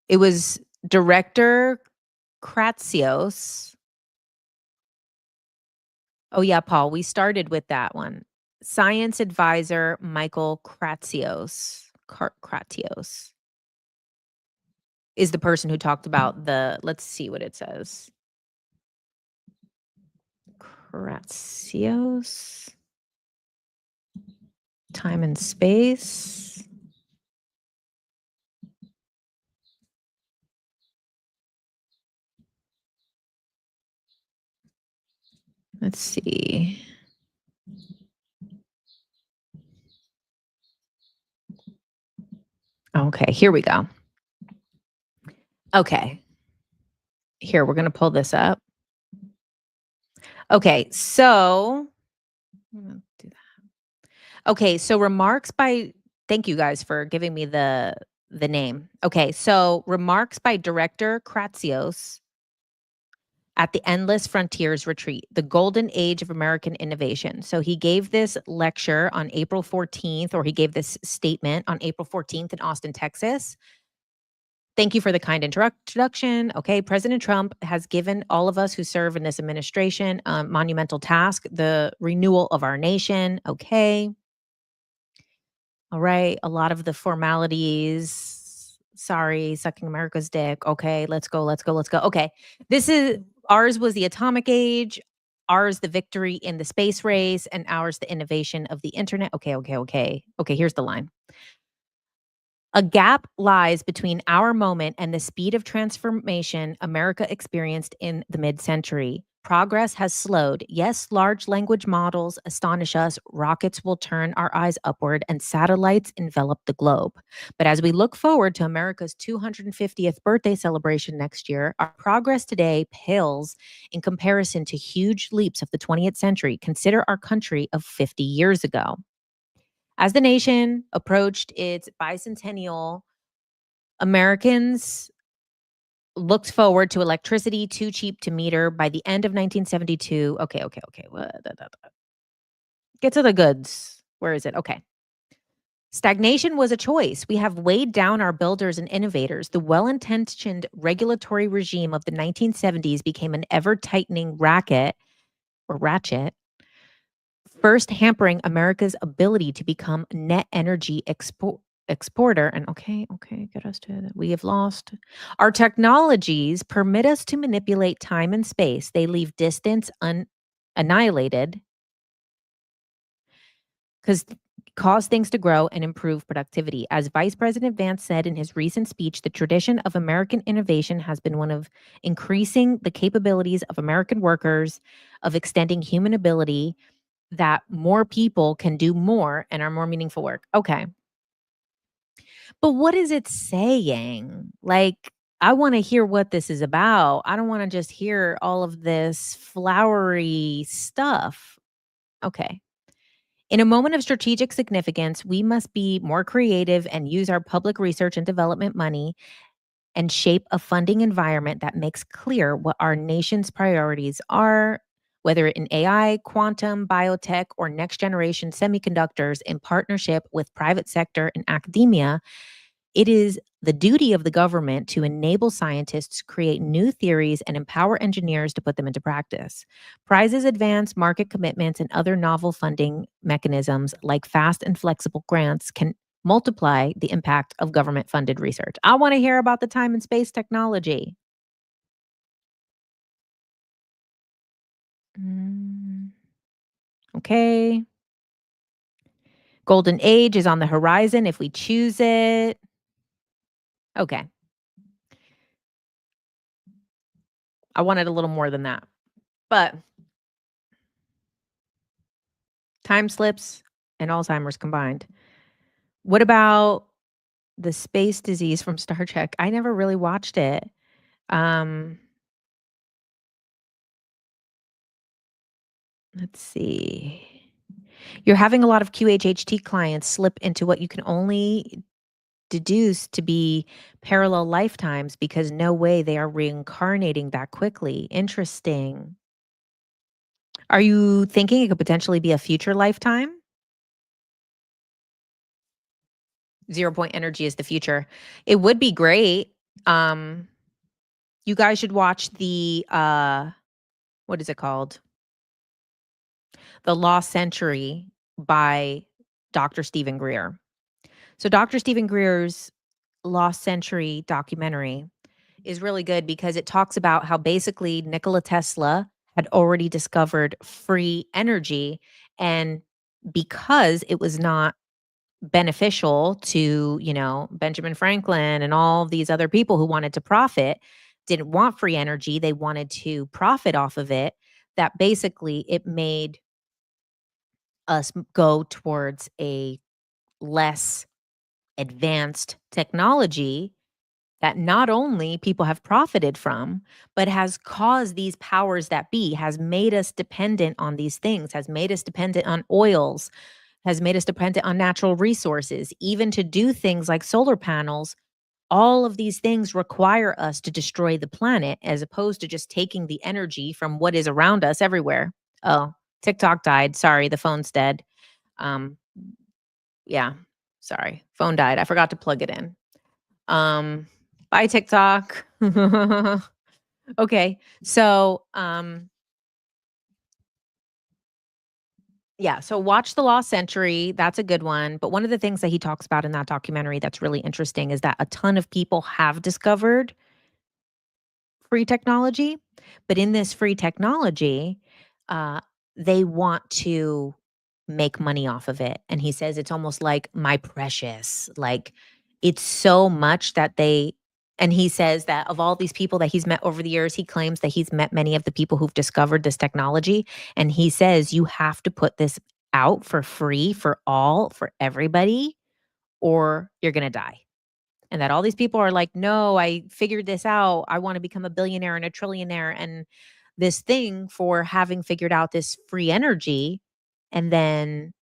it was, director Kratsios. Oh, yeah, Paul, we started with that one. Science advisor Michael Kratios is the person who talked about let's see what it says. Kratios, time and space. Let's see. Okay, here we go. Okay. Here, we're gonna pull this up. Okay, so I'm gonna do that. Okay, so remarks by thank you guys for giving me the name. Okay, so remarks by director Kratsios at the Endless Frontiers Retreat, the golden age of American innovation. So he gave this lecture on April 14th, or he gave this statement on April 14th in Austin, Texas. Thank you for the kind introduction. Okay, President Trump has given all of us who serve in this administration a monumental task, the renewal of our nation. Okay. All right. A lot of the formalities. Sorry, sucking America's dick. Okay, let's go, let's go, let's go. Okay. This is ours was the atomic age, ours the victory in the space race, and ours the innovation of the internet. Okay, okay, okay. Okay, here's the line. A gap lies between our moment and the speed of transformation America experienced in the mid century. Progress has slowed. Yes, large language models astonish us, rockets will turn our eyes upward, and satellites envelop the globe. But as we look forward to America's 250th birthday celebration next year, our progress today pales in comparison to huge leaps of the 20th century. Consider our country of 50 years ago. As the nation approached its bicentennial, Americans looked forward to electricity too cheap to meter by the end of 1972. Okay, okay, okay. Get to the goods. Where is it? Okay. Stagnation was a choice. We have weighed down our builders and innovators. The well intentioned regulatory regime of the 1970s became an ever tightening racket or ratchet, first hampering America's ability to become net energy exporter. And okay, get us to that. We have lost. Our technologies permit us to manipulate time and space. They leave distance annihilated because cause things to grow and improve productivity. As Vice President Vance said in his recent speech, the tradition of American innovation has been one of increasing the capabilities of American workers, of extending human ability, that more people can do more and are more meaningful work. Okay. But what is it saying? Like, I want to hear what this is about. I don't want to just hear all of this flowery stuff. Okay. In a moment of strategic significance, we must be more creative and use our public research and development money and shape a funding environment that makes clear what our nation's priorities are, whether in AI, quantum, biotech, or next generation semiconductors in partnership with private sector and academia. It is the duty of the government to enable scientists to create new theories and empower engineers to put them into practice. Prizes advance market commitments and other novel funding mechanisms like fast and flexible grants can multiply the impact of government funded research. I want to hear about the time and space technology. Mm, okay. Golden age is on the horizon if we choose it. Okay. I wanted a little more than that. But time slips and Alzheimer's combined. What about the space disease from Star Trek? I never really watched it. Um, let's see. You're having a lot of QHHT clients slip into what you can only deduce to be parallel lifetimes because no way they are reincarnating that quickly. Interesting. Are you thinking it could potentially be a future lifetime? 0 point energy is the future. It would be great. Um, you guys should watch the what is it called? The Lost Century by Dr. Stephen Greer. So Dr. Stephen Greer's Lost Century documentary is really good because it talks about how basically Nikola Tesla had already discovered free energy, and because it was not beneficial to, Benjamin Franklin and all these other people who wanted to profit, didn't want free energy, they wanted to profit off of it, that basically it made us go towards a less advanced technology that not only people have profited from, but has caused these powers that be, has made us dependent on these things, has made us dependent on oils, has made us dependent on natural resources, even to do things like solar panels. All of these things require us to destroy the planet as opposed to just taking the energy from what is around us everywhere. Oh, TikTok died. Sorry, the phone's dead. Um, yeah, sorry. Phone died. I forgot to plug it in. Bye TikTok. Okay. So, yeah, so watch The Lost Century. That's a good one. But one of the things that he talks about in that documentary that's really interesting is that a ton of people have discovered free technology, but in this free technology, uh, they want to make money off of it. And he says it's almost like my precious, like it's so much that and he says that of all these people that he's met over the years, he claims that he's met many of the people who've discovered this technology. And he says, you have to put this out for free for everybody, or you're going to die. And that all these people are like, no, I figured this out. I want to become a billionaire and a trillionaire. And this thing for having figured out this free energy. And then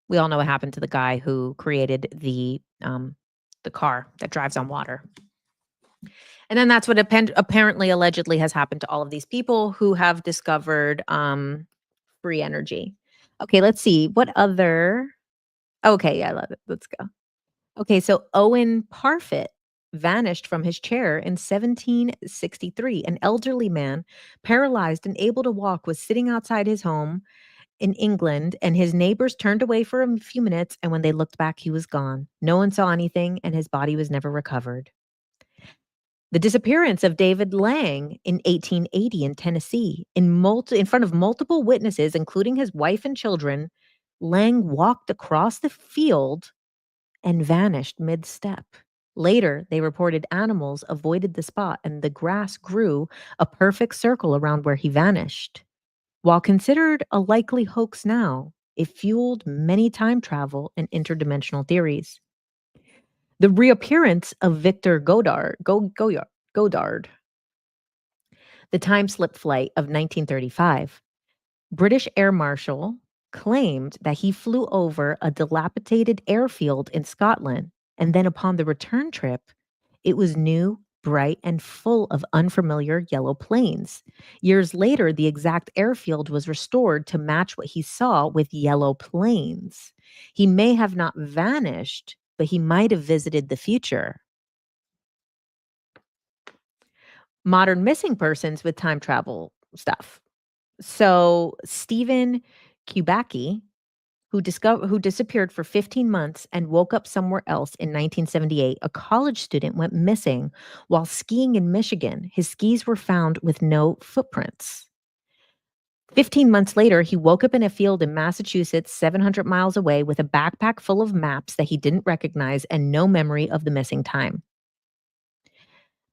we all know what happened to the guy who created the car that drives on water. And then that's what apparently, allegedly has happened to all of these people who have discovered free energy. Okay, let's see. What other? Okay, yeah, let's go. Okay, so Owen Parfitt vanished from his chair in 1763. An elderly man, paralyzed and able to walk, was sitting outside his home in England, and his neighbors turned away for a few minutes, and when they looked back, he was gone. No one saw anything, and his body was never recovered. The disappearance of David Lang in 1880 in Tennessee, in front of multiple witnesses, including his wife and children, Lang walked across the field and vanished mid-step. Later, they reported animals avoided the spot and the grass grew a perfect circle around where he vanished. While considered a likely hoax now, it fueled many time travel and interdimensional theories. The reappearance of Victor Godard, the time slip flight of 1935, British Air Marshal claimed that he flew over a dilapidated airfield in Scotland, and then upon the return trip, it was new, bright, and full of unfamiliar yellow planes. Years later, the exact airfield was restored to match what he saw with yellow planes. He may have not vanished, but he might have visited the future. Modern missing persons with time travel stuff. So Stephen Kubacki, who disappeared for 15 months and woke up somewhere else in 1978, a college student went missing while skiing in Michigan. His skis were found with no footprints. 15 months later, he woke up in a field in Massachusetts, 700 miles away, with a backpack full of maps that he didn't recognize and no memory of the missing time.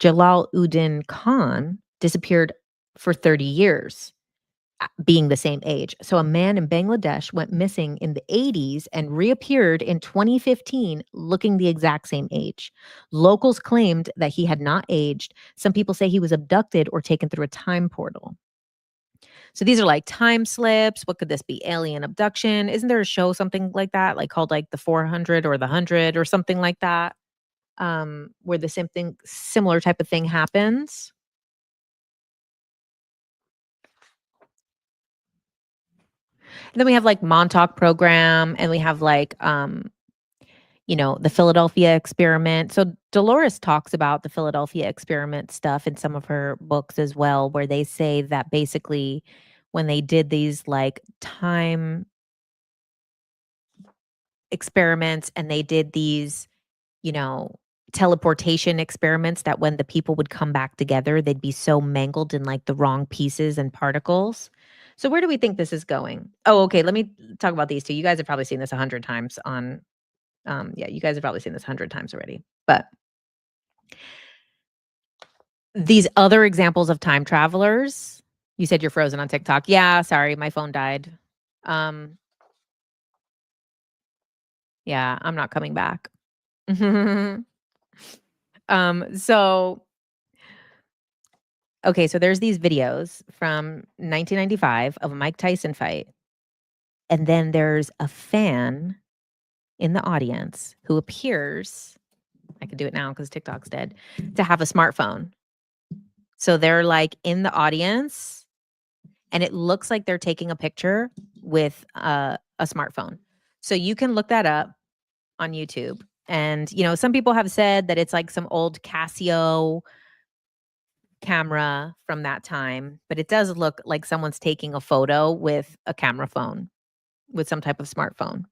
Jalaluddin Khan disappeared for 30 years, being the same age. So a man in Bangladesh went missing in the 80s and reappeared in 2015 looking the exact same age. Locals claimed that he had not aged. Some people say he was abducted or taken through a time portal. So these are like time slips. What could this be? Alien abduction. Isn't there a show something like that, like called like the 400 or the 100 or something like that, where the something similar type of thing happens? And then we have like Montauk program, and we have like the Philadelphia experiment. So Dolores talks about the Philadelphia experiment stuff in some of her books as well, where they say that basically when they did these like time experiments and they did these, you know, teleportation experiments that when the people would come back together, they'd be so mangled in like the wrong pieces and particles. So where do we think this is going? Oh, okay. Let me talk about these two. You guys have probably seen this 100 times on, yeah, you guys have probably seen this 100 times already. But these other examples of time travelers, you said you're frozen on TikTok. Yeah, sorry, my phone died. Yeah, I'm not coming back. So okay, so there's these videos from 1995 of a Mike Tyson fight, and then there's a fan in the audience who appears, I could do it now because TikTok's dead, to have a smartphone. So they're like in the audience and it looks like they're taking a picture with a smartphone. So you can look that up on YouTube. And, you know, some people have said that it's like some old Casio camera from that time, but it does look like someone's taking a photo with a camera phone, with some type of smartphone.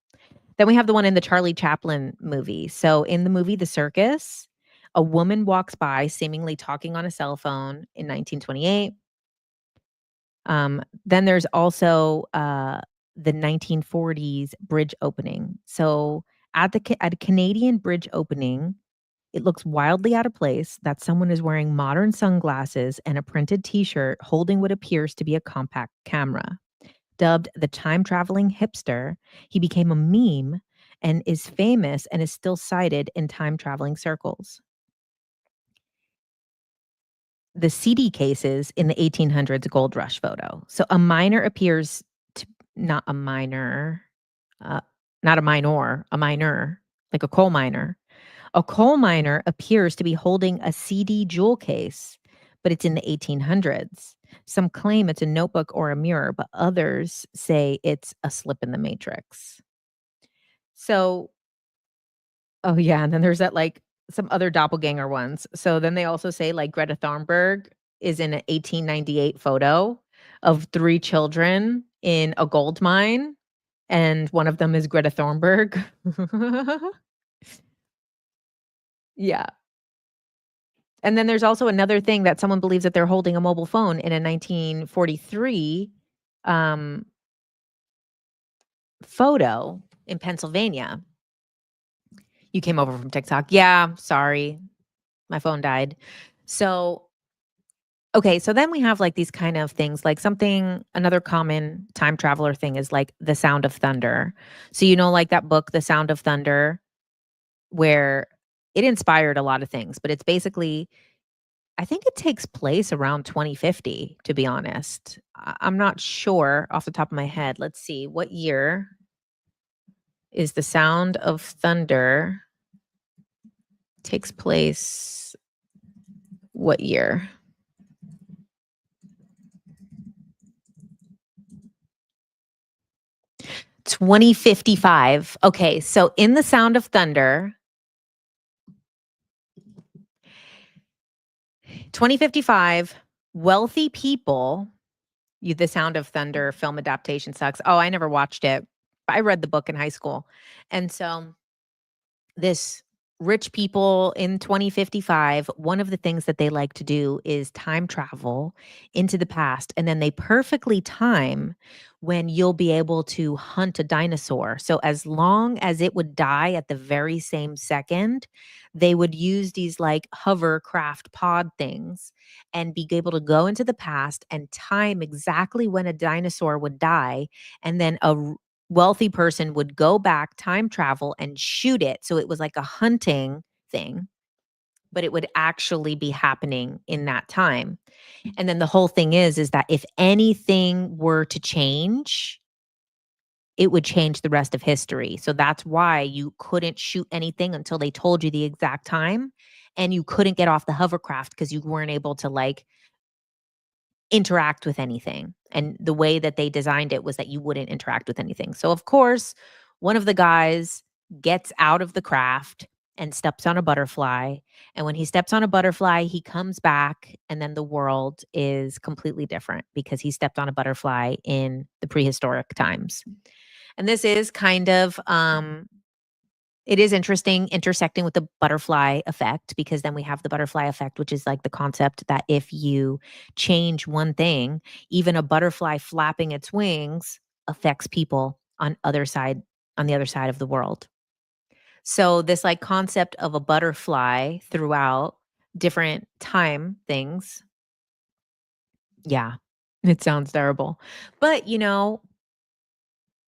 Then we have the one in the Charlie Chaplin movie. So in the movie The Circus, a woman walks by seemingly talking on a cell phone in 1928. Then there's also the 1940s bridge opening. So at a Canadian bridge opening, it looks wildly out of place that someone is wearing modern sunglasses and a printed t-shirt holding what appears to be a compact camera. Dubbed the time-traveling hipster, he became a meme and is famous and is still cited in time-traveling circles. The CD cases in the 1800s gold rush photo. So a miner appears to not a miner, not a minor, a miner, like a coal miner. A coal miner appears to be holding a CD jewel case, but it's in the 1800s. Some claim it's a notebook or a mirror, but others say it's a slip in the matrix. So, oh yeah, and then there's that like some other doppelganger ones. So then they also say like Greta Thunberg is in an 1898 photo of three children in a gold mine, and one of them is Greta Thunberg. Yeah. And then there's also another thing that someone believes that they're holding a mobile phone in a 1943 um, photo in Pennsylvania. You came over from TikTok. Yeah, sorry. My phone died. So, okay, so then we have like these kind of things like another common time traveler thing is like the sound of thunder. So, you know, like that book, The Sound of Thunder, where it inspired a lot of things, but it's basically I think it takes place around 2050, to be honest. I'm not sure off the top of my head. Let's see. What year is The Sound of Thunder takes place? What year? (2055) Okay, so in The Sound of Thunder, 2055, wealthy people The Sound of Thunder film adaptation sucks. Oh, I never watched it. I read the book in high school. And so this rich people in 2055, one of the things that they like to do is time travel into the past. And then they perfectly time when you'll be able to hunt a dinosaur. So as long as it would die at the very same second, they would use these like hovercraft pod things and be able to go into the past and time exactly when a dinosaur would die. And then wealthy person would go back, time travel, and shoot it. So it was like a hunting thing, but it would actually be happening in that time. And then the whole thing is that if anything were to change, it would change the rest of history. So that's why you couldn't shoot anything until they told you the exact time. And you couldn't get off the hovercraft because you weren't able to like interact with anything. And the way that they designed it was that you wouldn't interact with anything. So of course, one of the guys gets out of the craft and steps on a butterfly. And when he steps on a butterfly, he comes back, and then the world is completely different because he stepped on a butterfly in the prehistoric times. And this is kind of it is interesting intersecting with the butterfly effect, because then we have the butterfly effect, which is like the concept that if you change one thing, even a butterfly flapping its wings affects people on the other side of the world. So this like concept of a butterfly throughout different time things. Yeah. It sounds terrible. But,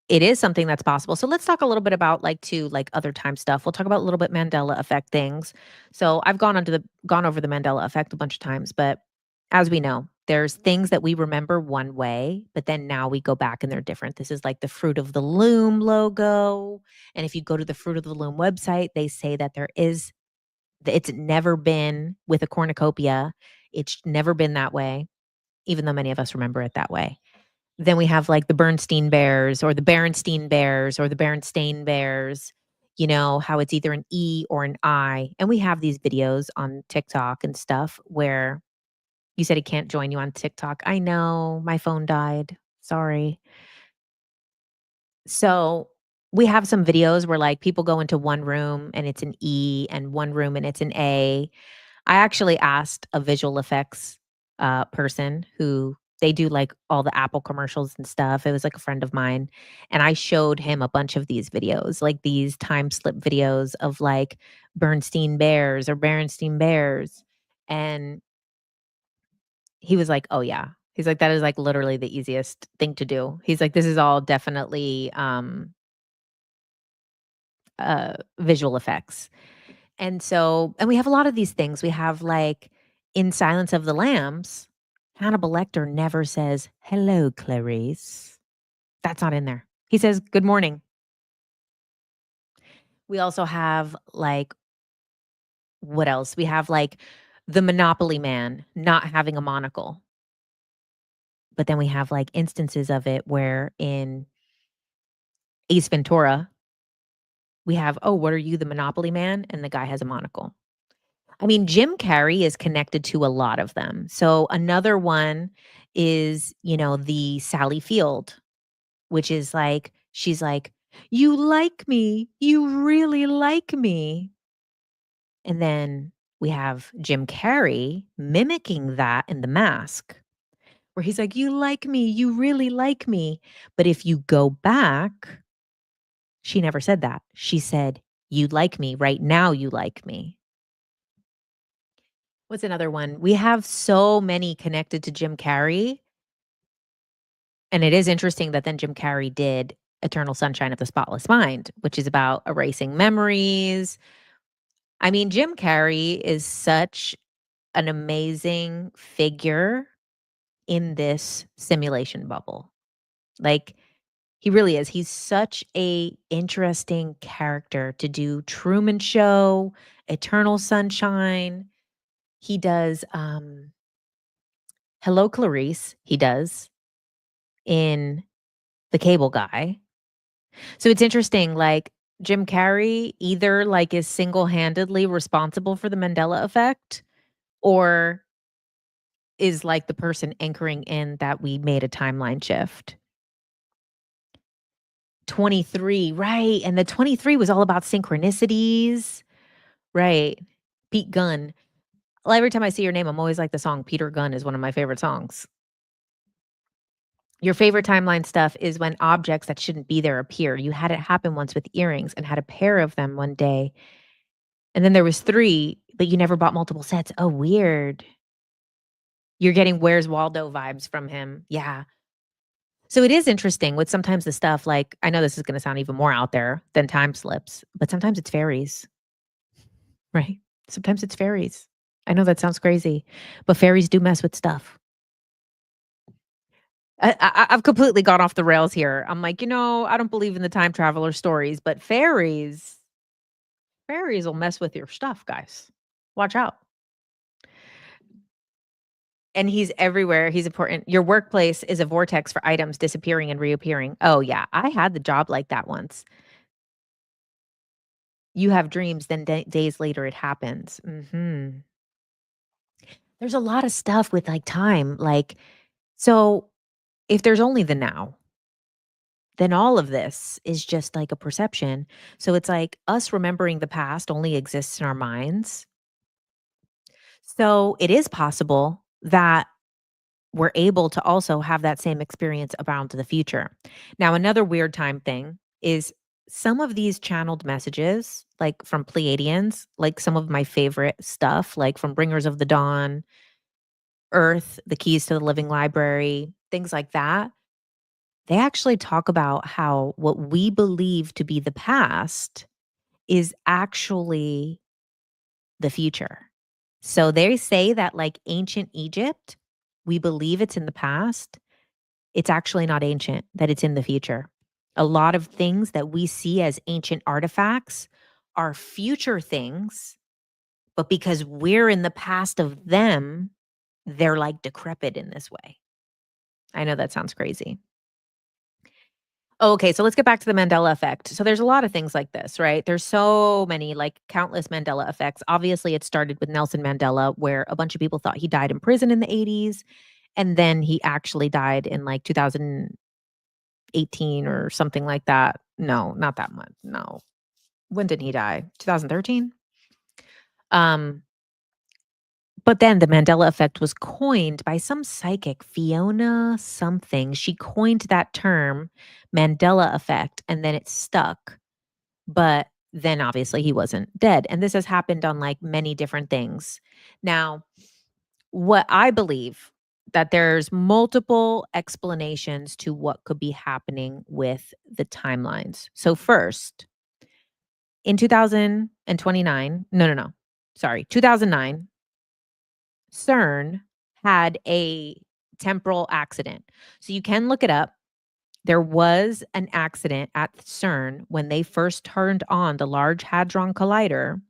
it is something that's possible. So let's talk a little bit about like other time stuff. We'll talk about a little bit Mandela effect things. So I've gone over the Mandela effect a bunch of times, but as we know, there's things that we remember one way, but then now we go back and they're different. This is like the Fruit of the Loom logo. And if you go to the Fruit of the Loom website, they say that it's never been with a cornucopia. It's never been that way, even though many of us remember it that way. Then we have like the Bernstein Bears or the Berenstein Bears or the Berenstain Bears, how it's either an E or an I. And we have these videos on TikTok and stuff where you said he can't join you on TikTok. I know my phone died. Sorry. So we have some videos where like people go into one room and it's an E and one room and it's an A. I actually asked a visual effects person who they do like all the Apple commercials and stuff. It was like a friend of mine. And I showed him a bunch of these videos, like these time slip videos of like Bernstein Bears or Berenstein Bears. And he was like, oh, yeah. He's like, that is like literally the easiest thing to do. He's like, this is all definitely visual effects. And we have a lot of these things. We have like in Silence of the Lambs, Hannibal Lecter never says, hello, Clarice. That's not in there. He says, good morning. We also have like, what else? We have like the Monopoly Man not having a monocle. But then we have like instances of it where in Ace Ventura, we have, oh, what are you, the Monopoly Man? And the guy has a monocle. I mean, Jim Carrey is connected to a lot of them. So another one is, the Sally Field, which is like, she's like, you like me. You really like me. And then we have Jim Carrey mimicking that in The Mask, where he's like, you like me. You really like me. But if you go back, she never said that. She said, you like me. Right now, you like me. What's another one? We have so many connected to Jim Carrey, and it is interesting that then Jim Carrey did Eternal Sunshine of the Spotless Mind, which is about erasing memories. I mean, Jim Carrey is such an amazing figure in this simulation bubble. Like, he really is. He's such a interesting character to do Truman Show, Eternal Sunshine. He does, Hello, Clarice, he does in The Cable Guy. So it's interesting, like, Jim Carrey either, like, is single-handedly responsible for the Mandela effect or is, like, the person anchoring in that we made a timeline shift. 23, right, and the 23 was all about synchronicities. Right. Pete Gunn. Well, every time I see your name, I'm always like the song Peter Gunn is one of my favorite songs. Your favorite timeline stuff is when objects that shouldn't be there appear. You had it happen once with earrings and had a pair of them one day. And then there was 3, but you never bought multiple sets. Oh, weird. You're getting Where's Waldo vibes from him. Yeah. So it is interesting with sometimes the stuff like I know this is gonna sound even more out there than time slips, but sometimes it's fairies, right? Sometimes it's fairies. I know that sounds crazy, but fairies do mess with stuff. I've completely gone off the rails here. I'm like, I don't believe in the time traveler stories, but fairies will mess with your stuff, guys. Watch out. And he's everywhere. He's important. Your workplace is a vortex for items disappearing and reappearing. Oh, yeah. I had the job like that once. You have dreams, then days later it happens. There's a lot of stuff with, like, time, like, so if there's only the now, then all of this is just like a perception. So it's like us remembering the past only exists in our minds. So it is possible that we're able to also have that same experience around the future. Now, another weird time thing is some of these channeled messages, like from Pleiadians, like some of my favorite stuff, like from Bringers of the Dawn, Earth, The Keys to the Living Library, things like that. They actually talk about how what we believe to be the past is actually the future. So they say that, like, ancient Egypt, we believe it's in the past. It's actually not ancient, that it's in the future. A lot of things that we see as ancient artifacts are future things, but because we're in the past of them, they're like decrepit in this way. I know that sounds crazy. Oh, okay, so let's get back to the Mandela effect. So there's a lot of things like this, right? There's so many, like countless Mandela effects. Obviously, it started with Nelson Mandela, where a bunch of people thought he died in prison in the 80s. And then he actually died in like 2018 or something like that. No, not that much. No. When did he die? 2013? Um, but then the Mandela effect was coined by some psychic, Fiona something. She coined that term, Mandela effect, and then it stuck. But then obviously he wasn't dead. And this has happened on like many different things. Now, what I believe that there's multiple explanations to what could be happening with the timelines. So first, in 2029, no. Sorry, 2009, CERN had a temporal accident. So you can look it up. There was an accident at CERN when they first turned on the Large Hadron Collider,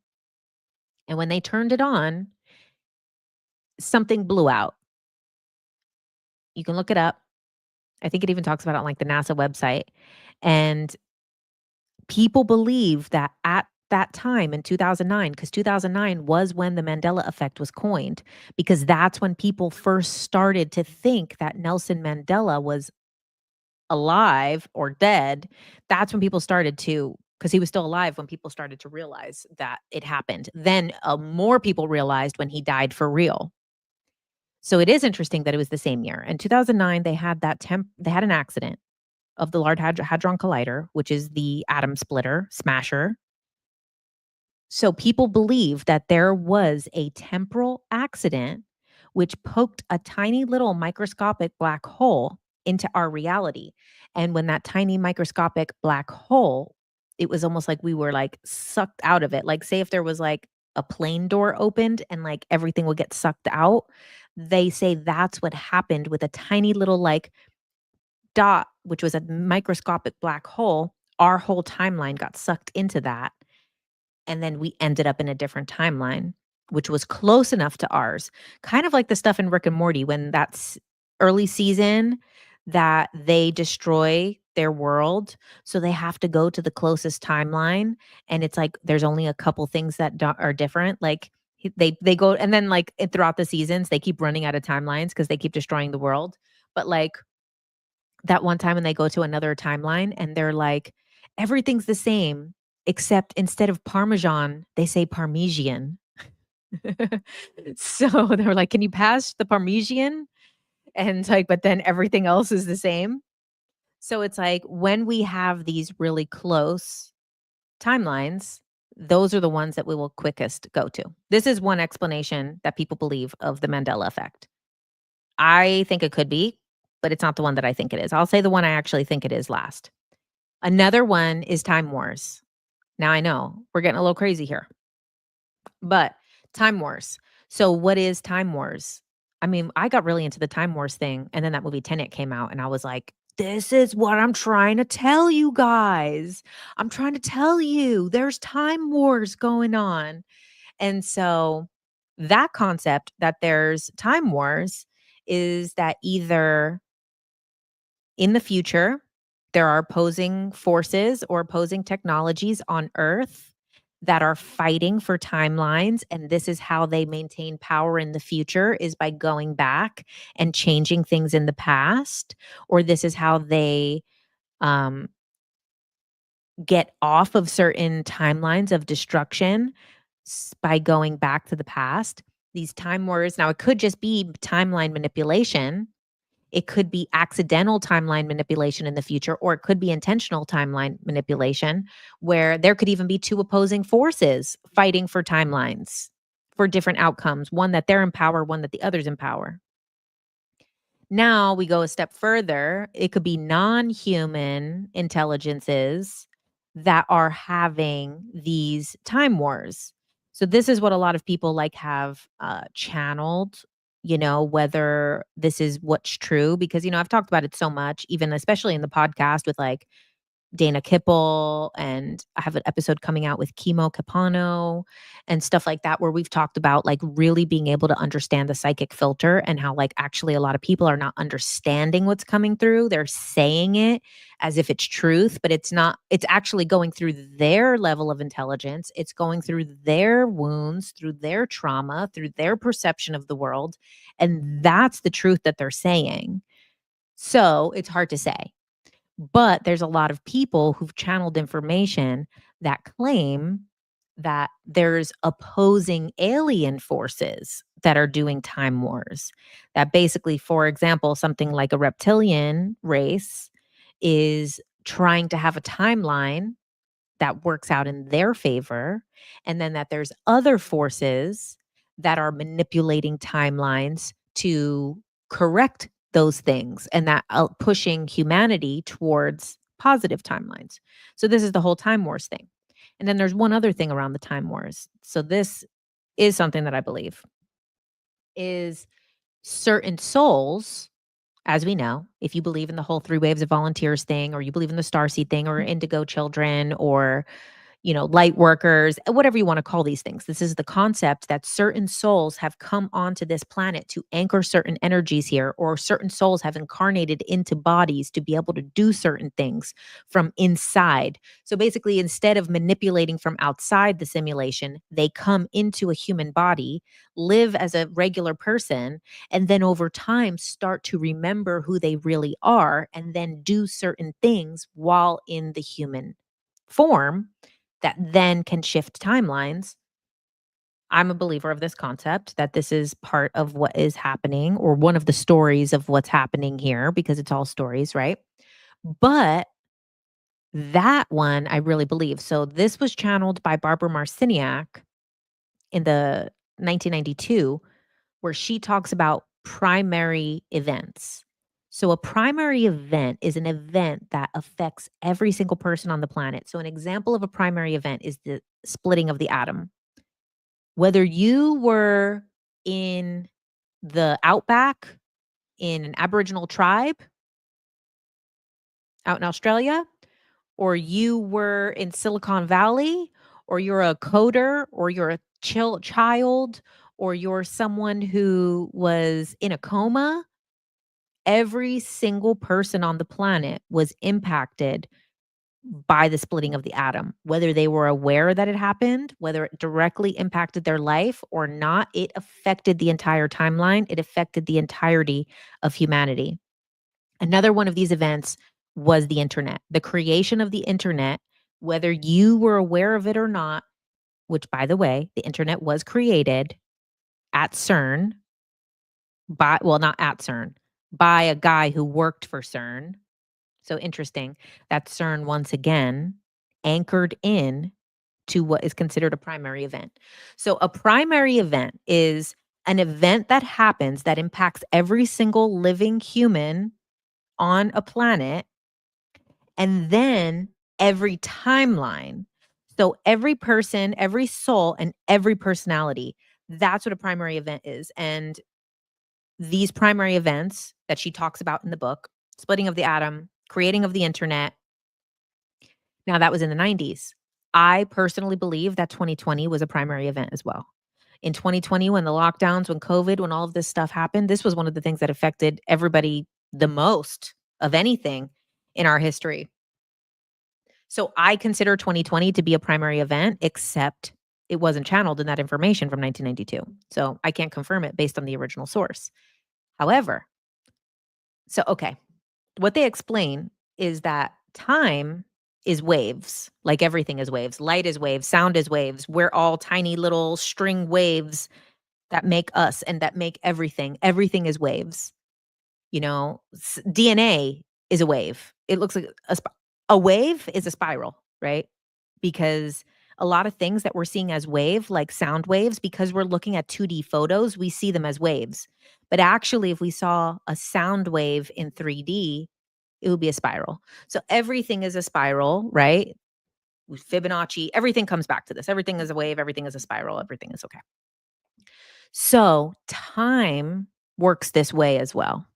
and when they turned it on, something blew out. You can look it up. I think it even talks about it on, like, the NASA website, and people believe that at that time in 2009, because 2009 was when the Mandela effect was coined, because that's when people first started to think that Nelson Mandela was alive or dead. That's when people started to, because he was still alive when people started to realize that it happened. Then, more people realized when he died for real. So it is interesting that it was the same year. In 2009, they had an accident of the Large Hadron Collider, which is the atom splitter, smasher. So people believe that there was a temporal accident which poked a tiny little microscopic black hole into our reality. And when that tiny microscopic black hole, it was almost like we were like sucked out of it. Like, say if there was like a plane door opened and like everything would get sucked out, they say that's what happened with a tiny little like dot, which was a microscopic black hole. Our whole timeline got sucked into that, and then we ended up in a different timeline, which was close enough to ours. Kind of like the stuff in Rick and Morty when that's early season that they destroy their world, so they have to go to the closest timeline, and it's like there's only a couple things that are different, like, they go and then, like, throughout the seasons, they keep running out of timelines because they keep destroying the world, but, like, that one time when they go to another timeline and they're like, everything's the same, except instead of Parmesan, they say Parmesan. So they were like, "Can you pass the Parmesan?" And it's like, but then everything else is the same. So it's like when we have these really close timelines, those are the ones that we will quickest go to. This is one explanation that people believe of the Mandela effect. I think it could be, but it's not the one that I think it is. I'll say the one I actually think it is last. Another one is Time Wars. Now I know we're getting a little crazy here, but Time Wars. So what is Time Wars? I mean, I got really into the Time Wars thing, and then that movie Tenet came out, and I was like, this is what I'm trying to tell you guys. I'm trying to tell you there's time wars going on. And so that concept that there's time wars is that either in the future, there are opposing forces or opposing technologies on Earth that are fighting for timelines, and this is how they maintain power in the future is by going back and changing things in the past, or this is how they um, get off of certain timelines of destruction by going back to the past. These time wars, now it could just be timeline manipulation. It could be accidental timeline manipulation in the future, or it could be intentional timeline manipulation, where there could even be two opposing forces fighting for timelines for different outcomes, one that they're in power, one that the other's in power. Now we go a step further. It could be non-human intelligences that are having these time wars. So this is what a lot of people like have channeled, whether this is what's true, because, I've talked about it so much, even especially in the podcast with like Dana Kipple, and I have an episode coming out with Chemo Capano and stuff like that, where we've talked about like really being able to understand the psychic filter and how like actually a lot of people are not understanding what's coming through. They're saying it as if it's truth, but it's not. It's actually going through their level of intelligence. It's going through their wounds, through their trauma, through their perception of the world. And that's the truth that they're saying. So it's hard to say. But there's a lot of people who've channeled information that claim that there's opposing alien forces that are doing time wars. That basically, for example, something like a reptilian race is trying to have a timeline that works out in their favor, and then that there's other forces that are manipulating timelines to correct those things, and that pushing humanity towards positive timelines. So this is the whole time wars thing. And then there's one other thing around the time wars. So this is something that I believe is certain souls, as we know, if you believe in the whole three waves of volunteers thing, or you believe in the starseed thing, or indigo children, or light workers, whatever you want to call these things. This is the concept that certain souls have come onto this planet to anchor certain energies here, or certain souls have incarnated into bodies to be able to do certain things from inside. So basically, instead of manipulating from outside the simulation, they come into a human body, live as a regular person, and then over time start to remember who they really are, and then do certain things while in the human form that then can shift timelines. I'm a believer of this concept that this is part of what is happening, or one of the stories of what's happening here, because it's all stories, right? But that one I really believe. So this was channeled by Barbara Marciniak in the 1992, where she talks about primary events. So a primary event is an event that affects every single person on the planet. So an example of a primary event is the splitting of the atom. Whether you were in the outback in an Aboriginal tribe out in Australia, or you were in Silicon Valley, or you're a coder, or you're a child, or you're someone who was in a coma, every single person on the planet was impacted by the splitting of the atom. Whether they were aware that it happened, whether it directly impacted their life or not, it affected the entire timeline. It affected the entirety of humanity. Another one of these events was the internet. The creation of the internet, whether you were aware of it or not, which, by the way, the internet was created at CERN by, well, not at CERN, by a guy who worked for CERN. So interesting that CERN once again anchored in to what is considered a primary event. So a primary event is an event that happens that impacts every single living human on a planet, and then every timeline. So every person, every soul, and every personality. That's what a primary event is. And these primary events that she talks about in the book, splitting of the atom, creating of the internet. Now that was in the 90s. I personally believe that 2020 was a primary event as well. In 2020, when the lockdowns, when COVID, when all of this stuff happened, this was one of the things that affected everybody the most of anything in our history. So I consider 2020 to be a primary event, except it wasn't channeled in that information from 1992. So I can't confirm it based on the original source. However, okay, what they explain is that time is waves, like everything is waves. Light is waves, sound is waves. We're all tiny little string waves that make us and that make everything. Everything is waves. DNA is a wave. It looks like a wave is a spiral, right? Because a lot of things that we're seeing as wave, like sound waves, because we're looking at 2D photos, we see them as waves. But actually, if we saw a sound wave in 3D, it would be a spiral. So everything is a spiral, right? With Fibonacci, everything comes back to this. Everything is a wave, everything is a spiral, everything is okay. So time works this way as well.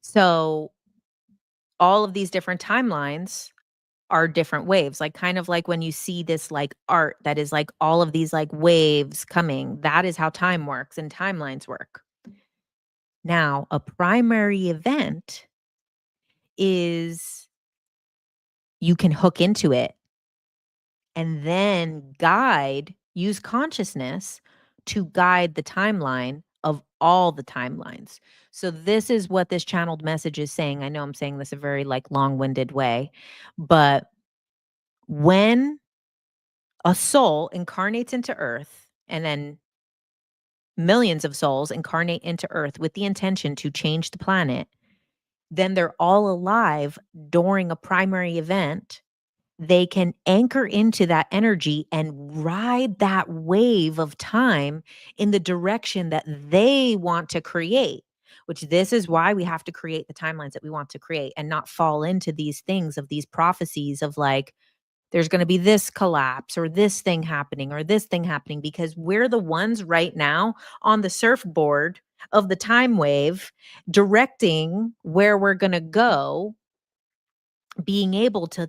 So all of these different timelines are different waves, like, kind of like when you see this, like, art that is, like, all of these, like, waves coming, that is how time works and timelines work. Now, a primary event is you can hook into it and then use consciousness to guide the timeline of all the timelines. So this is what this channeled message is saying. I know I'm saying this a very, like, long-winded way, but when a soul incarnates into Earth, and then millions of souls incarnate into Earth with the intention to change the planet, then they're all alive during a primary event. They can anchor into that energy and ride that wave of time in the direction that they want to create, which this is why we have to create the timelines that we want to create and not fall into these things of these prophecies of, like, there's going to be this collapse or this thing happening, because we're the ones right now on the surfboard of the time wave directing where we're going to go, being able to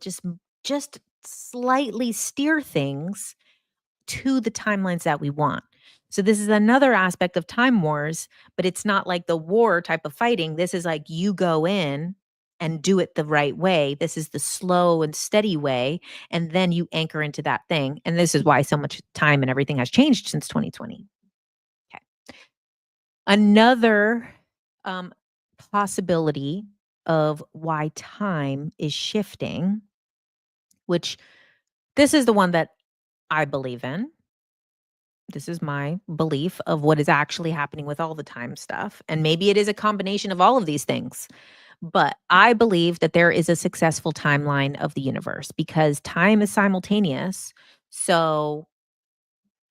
just slightly steer things to the timelines that we want. So this is another aspect of time wars, but it's not like the war type of fighting. This is like you go in and do it the right way. This is the slow and steady way. And then you anchor into that thing. And this is why so much time and everything has changed since 2020. Okay. Another um, possibility of why time is shifting, which this is the one that I believe in. This is my belief of what is actually happening with all the time stuff. And maybe it is a combination of all of these things. But I believe that there is a successful timeline of the universe because time is simultaneous. So,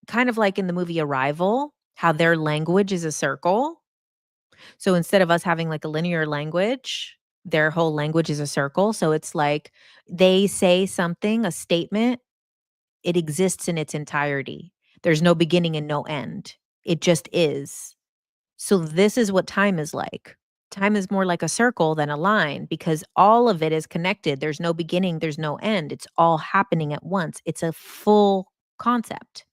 kind of like in the movie Arrival, how their language is a circle. So, instead of us having like a linear language, their whole language is a circle. So, it's like they say something, a statement, it exists in its entirety. There's no beginning and no end. It just is. So this is what time is like. Time is more like a circle than a line because all of it is connected. There's no beginning, there's no end. It's all happening at once. It's a full concept.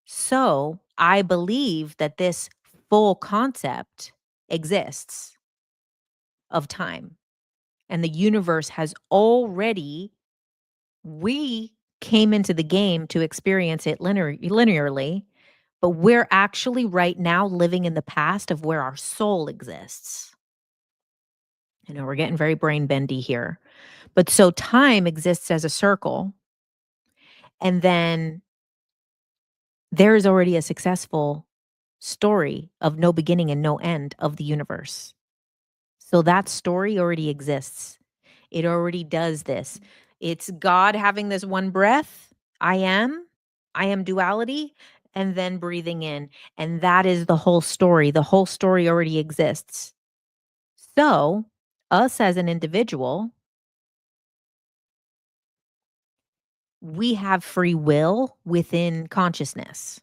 So I believe that this full concept exists of time. And the universe has already we came into the game to experience it linearly, but we're actually right now living in the past of where our soul exists. You know, we're getting very brain bendy here. But so time exists as a circle, and then there is already a successful story of no beginning and no end of the universe. So that story already exists. It already does this. It's God having this one breath, I am duality, and then breathing in. And that is the whole story. The whole story already exists. So, us as an individual, we have free will within consciousness.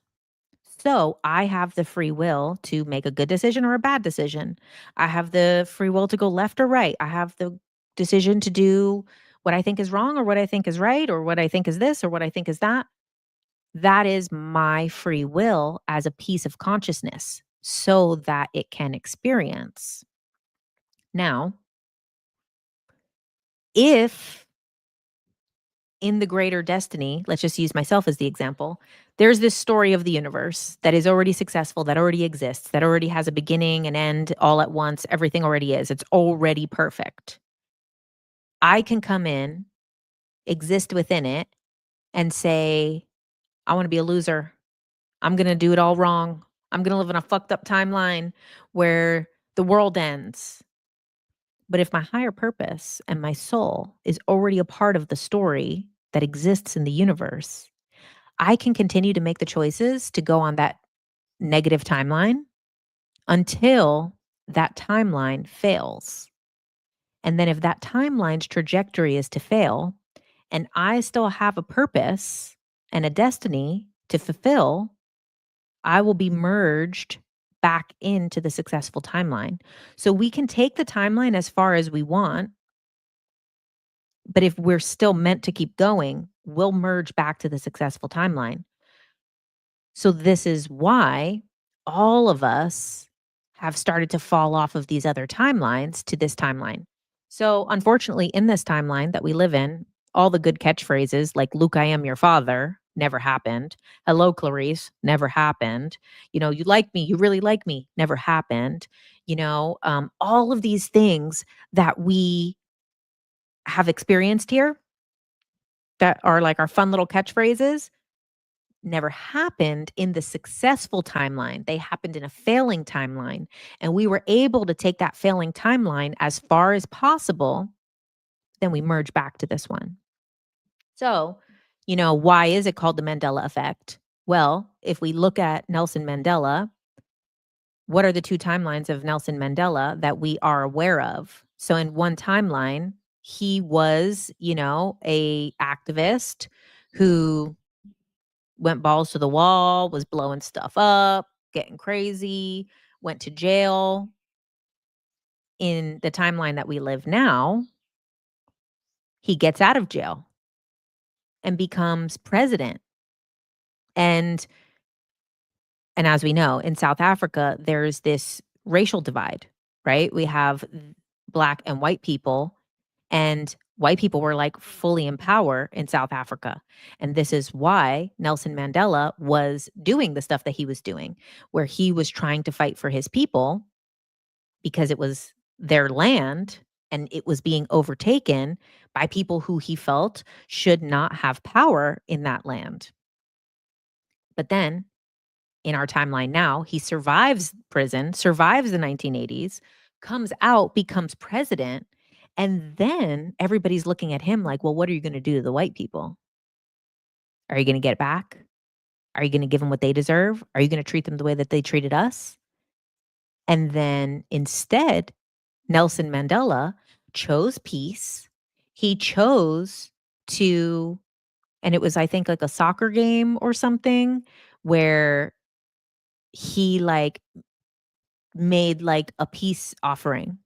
So, I have the free will to make a good decision or a bad decision. I have the free will to go left or right. I have the decision to do what I think is wrong or what I think is right or what I think is this or what I think is that. That is my free will as a piece of consciousness so that it can experience. Now, If in the greater destiny, let's just use myself as the example, there's this story of the universe that is already successful, that already exists, that already has a beginning and end all at once. Everything already is. It's already perfect. I can come in, exist within it, and say, I want to be a loser. I'm going to do it all wrong. I'm going to live in a fucked up timeline where the world ends. But if my higher purpose and my soul is already a part of the story that exists in the universe, I can continue to make the choices to go on that negative timeline until that timeline fails. And then if that timeline's trajectory is to fail and I still have a purpose and a destiny to fulfill, I will be merged back into the successful timeline. So we can take the timeline as far as we want, but if we're still meant to keep going, we'll merge back to the successful timeline. So this is why all of us have started to fall off of these other timelines to this timeline. So unfortunately, in this timeline that we live in, all the good catchphrases like Luke, I am your father never happened. Hello, Clarice, never happened. You like me, you really like me, never happened. All of these things that we have experienced here that are like our fun little catchphrases never happened in the successful timeline. They happened in a failing timeline. And we were able to take that failing timeline as far as possible. Then we merge back to this one. So, why is it called the Mandela effect? Well, if we look at Nelson Mandela, what are the two timelines of Nelson Mandela that we are aware of? So in one timeline, he was, a activist who went balls to the wall, was blowing stuff up, getting crazy, went to jail. In the timeline that we live now, he gets out of jail and becomes president. And as we know, in South Africa, there's this racial divide, right? We have black and white people, and white people were like fully in power in South Africa. And this is why Nelson Mandela was doing the stuff that he was doing, where he was trying to fight for his people because it was their land and it was being overtaken by people who he felt should not have power in that land. But then in our timeline now, he survives prison, survives the 1980s, comes out, becomes president, and then everybody's looking at him like, well, what are you going to do to the white people? Are you going to get back? Are you going to give them what they deserve? Are you going to treat them the way that they treated us? And then instead, Nelson Mandela chose peace. He chose to, and it was, I think, like a soccer game or something where he like made like a peace offering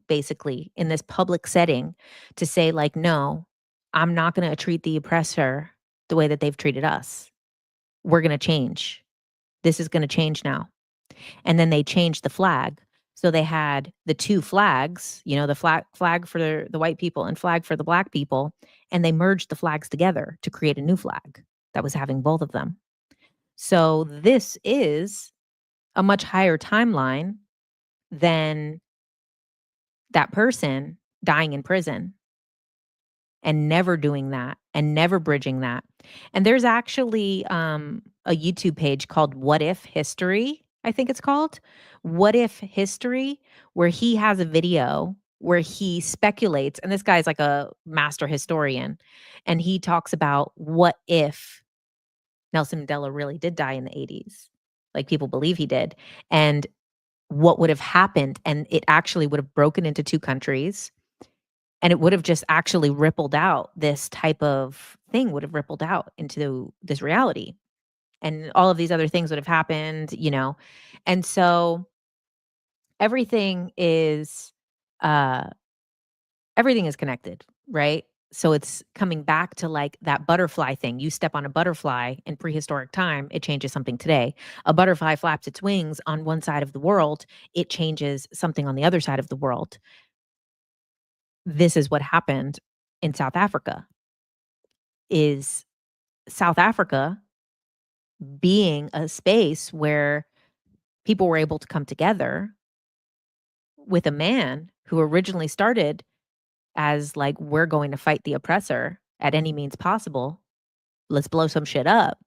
basically in this public setting to say like, no, I'm not going to treat the oppressor the way that they've treated us. We're going to change. This is going to change now. And then they changed the flag. So they had the two flags, the flag for the white people and flag for the black people, and they merged the flags together to create a new flag that was having both of them. So this is a much higher timeline than that person dying in prison and never doing that and never bridging that. And there's actually a YouTube page called What If History, I think it's called What If History, where he has a video where he speculates, and this guy's like a master historian, and he talks about what if Nelson Mandela really did die in the 80s, like people believe he did, and what would have happened. And it actually would have broken into two countries. And it would have just actually rippled out, this type of thing would have rippled out into this reality. And all of these other things would have happened, And so everything is uh everything is connected, right? So it's coming back to like that butterfly thing. You step on a butterfly in prehistoric time, it changes something today. A butterfly flaps its wings on one side of the world, it changes something on the other side of the world. This is what happened in South Africa. Is South Africa being a space where people were able to come together with a man who originally started as like, we're going to fight the oppressor at any means possible. Let's blow some shit up.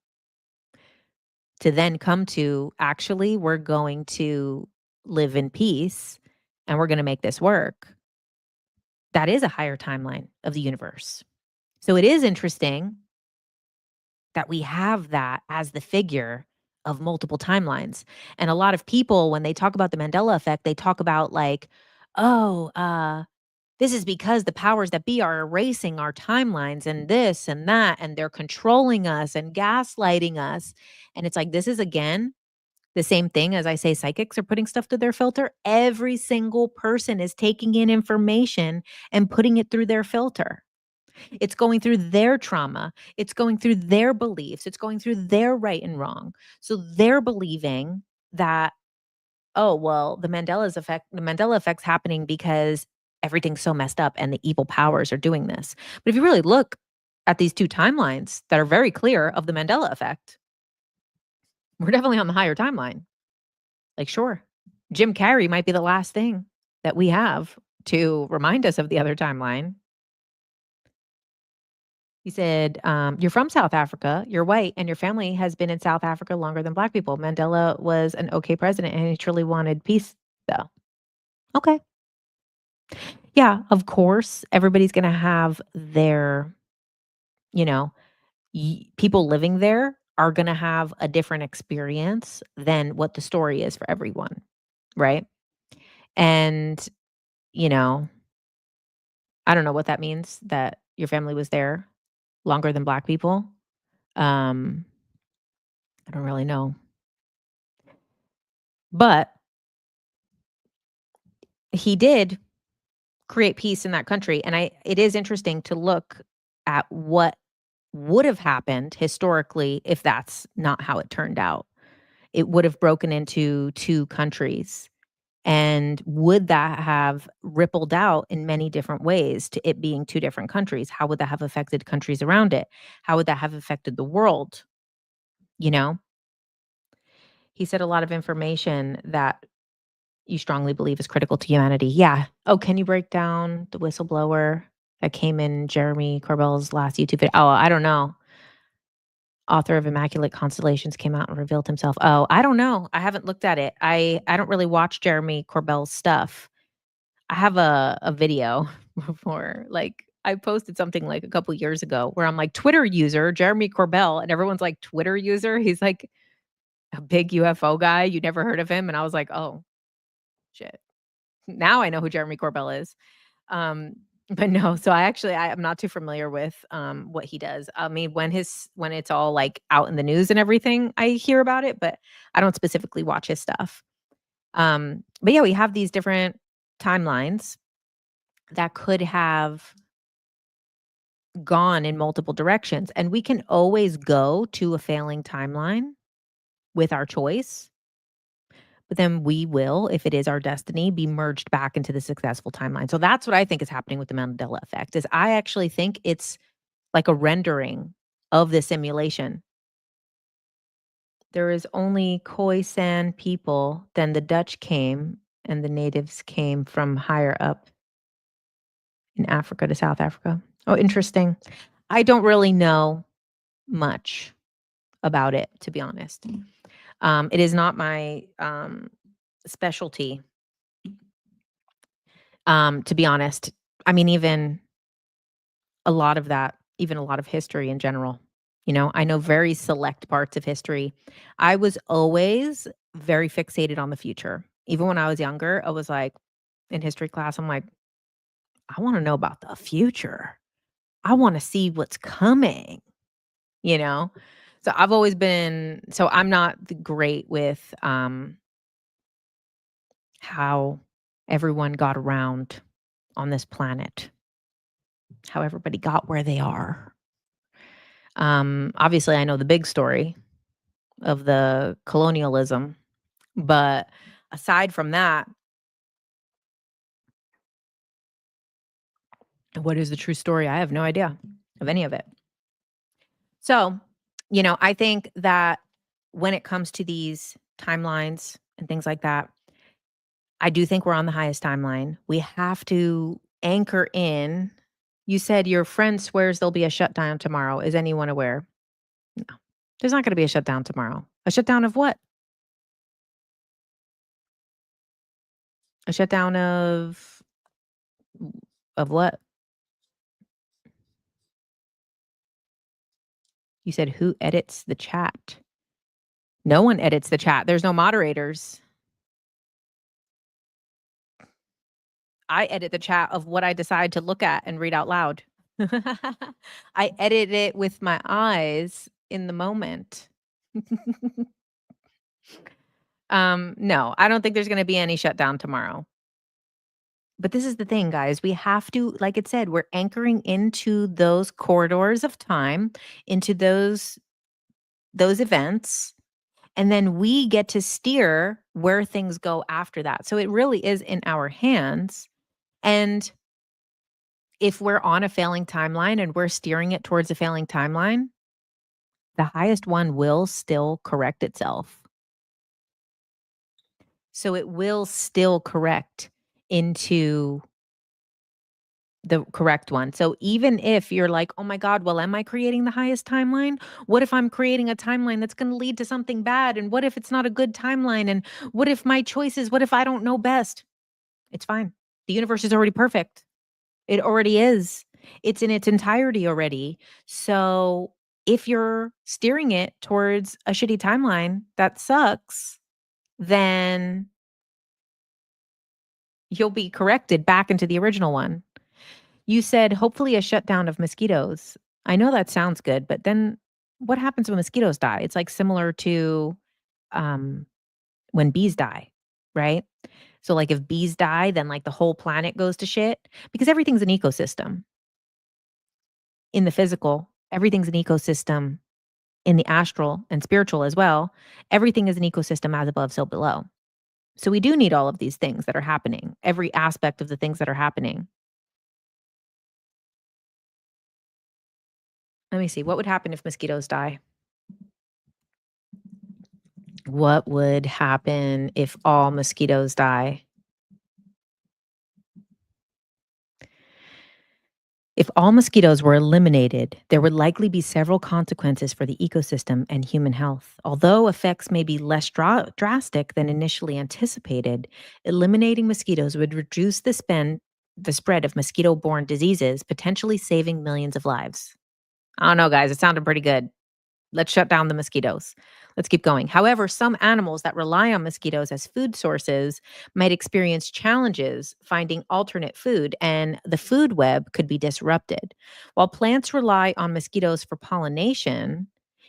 To then come to, actually, we're going to live in peace and we're going to make this work. That is a higher timeline of the universe. So it is interesting that we have that as the figure of multiple timelines. And a lot of people, when they talk about the Mandela effect, they talk about like, oh, this is because the powers that be are erasing our timelines and this and that, and they're controlling us and gaslighting us. And it's like, this is again the same thing as I say psychics are putting stuff through their filter. Every single person is taking in information and putting it through their filter. It's going through their trauma. It's going through their beliefs. It's going through their right and wrong. So they're believing that, oh, well, the Mandela effect's happening because everything's so messed up and the evil powers are doing this. But if you really look at these two timelines that are very clear of the Mandela effect, we're definitely on the higher timeline. Like, sure, Jim Carrey might be the last thing that we have to remind us of the other timeline. He said, "You're from South Africa, you're white, and your family has been in South Africa longer than Black people. Mandela was an okay president, and he truly wanted peace, though." Okay. Yeah, of course, everybody's gonna have their, you know, people living there are gonna have a different experience than what the story is for everyone, right? And, you know, I don't know what that means that your family was there longer than Black people. Um, I don't really know. But he did create peace in that country, and it is interesting to look at what would have happened historically if that's not how it turned out. It would have broken into 2 countries, and would that have rippled out in many different ways to it being 2 different countries? How would that have affected countries around it? How would that have affected the world, you know? He said a lot of information that you strongly believe is critical to humanity. Yeah. Oh, can you break down the whistleblower that came in Jeremy Corbell's last YouTube video? Oh, I don't know. Author of Immaculate Constellations came out and revealed himself. Oh, I don't know. I haven't looked at it. I don't really watch Jeremy Corbell's stuff. I have a video before, like, I posted something like a couple years ago where I'm like, Twitter user Jeremy Corbell, and everyone's like, Twitter user. He's like a big UFO guy. You never heard of him, and I was like, oh shit. Now I know who Jeremy Corbell is. Um, but no, so I'm not too familiar with what he does. I mean, when it's all like out in the news and everything, I hear about it, but I don't specifically watch his stuff. But yeah, we have these different timelines that could have gone in multiple directions, and we can always go to a failing timeline with our choice. But then we will, if it is our destiny, be merged back into the successful timeline. So that's what I think is happening with the Mandela effect. Is I actually think it's like a rendering of the simulation. There is only Khoisan people, then the Dutch came and the natives came from higher up in Africa to South Africa. Oh, interesting. I don't really know much about it, to be honest. It is not my specialty. To be honest, I mean, even a lot of that, even a lot of history in general. I know very select parts of history. I was always very fixated on the future. Even when I was younger, I was like, in history class, I'm like, I want to know about the future. I want to see what's coming, you know? So I've always been, so I'm not great with how everyone got around on this planet, how everybody got where they are. Obviously, I know the big story of the colonialism, but aside from that, What is the true story? I have no idea of any of it. So, I think that when it comes to these timelines and things like that, I do think we're on the highest timeline. We have to anchor in. You said your friend swears there'll be a shutdown tomorrow. Is anyone aware? No. There's not gonna be a shutdown tomorrow. A shutdown of what? A shutdown of what? You said who edits the chat? No one edits the chat. There's no moderators. I edit the chat of what I decide to look at and read out loud. I edit it with my eyes in the moment. No, I don't think there's gonna be any shutdown tomorrow. But this is the thing, guys. We have to, like it said, we're anchoring into those corridors of time, into those events, and then we get to steer where things go after that. So it really is in our hands. And if we're on a failing timeline and we're steering it towards a failing timeline, the highest one will still correct itself. So it will still correct into the correct one. So even if you're like, "Oh my god, well, am I creating the highest timeline? What if I'm creating a timeline that's gonna lead to something bad? And what if it's not a good timeline? And what if my choices what if I don't know best?" It's fine. The universe is already perfect. It already is. It's in its entirety already. So if you're steering it towards a shitty timeline that sucks, then you'll be corrected back into the original one. You said, hopefully a shutdown of mosquitoes. I know that sounds good, but then what happens when mosquitoes die? It's like similar to um, when bees die, right? So, like, if bees die, then like the whole planet goes to shit because everything's an ecosystem in the physical, everything's an ecosystem in the astral and spiritual as well. Everything is an ecosystem as above, so below. So, we do need all of these things that are happening, every aspect of the things that are happening. Let me see. What would happen if mosquitoes die? What would happen if all mosquitoes die? If all mosquitoes were eliminated, there would likely be several consequences for the ecosystem and human health. Although effects may be less drastic than initially anticipated, eliminating mosquitoes would reduce the spread of mosquito borne diseases, potentially saving millions of lives. I don't know, guys. It sounded pretty good. Let's shut down the mosquitoes. Let's keep going. However, some animals that rely on mosquitoes as food sources might experience challenges finding alternate food, and the food web could be disrupted. While plants rely on mosquitoes for pollination,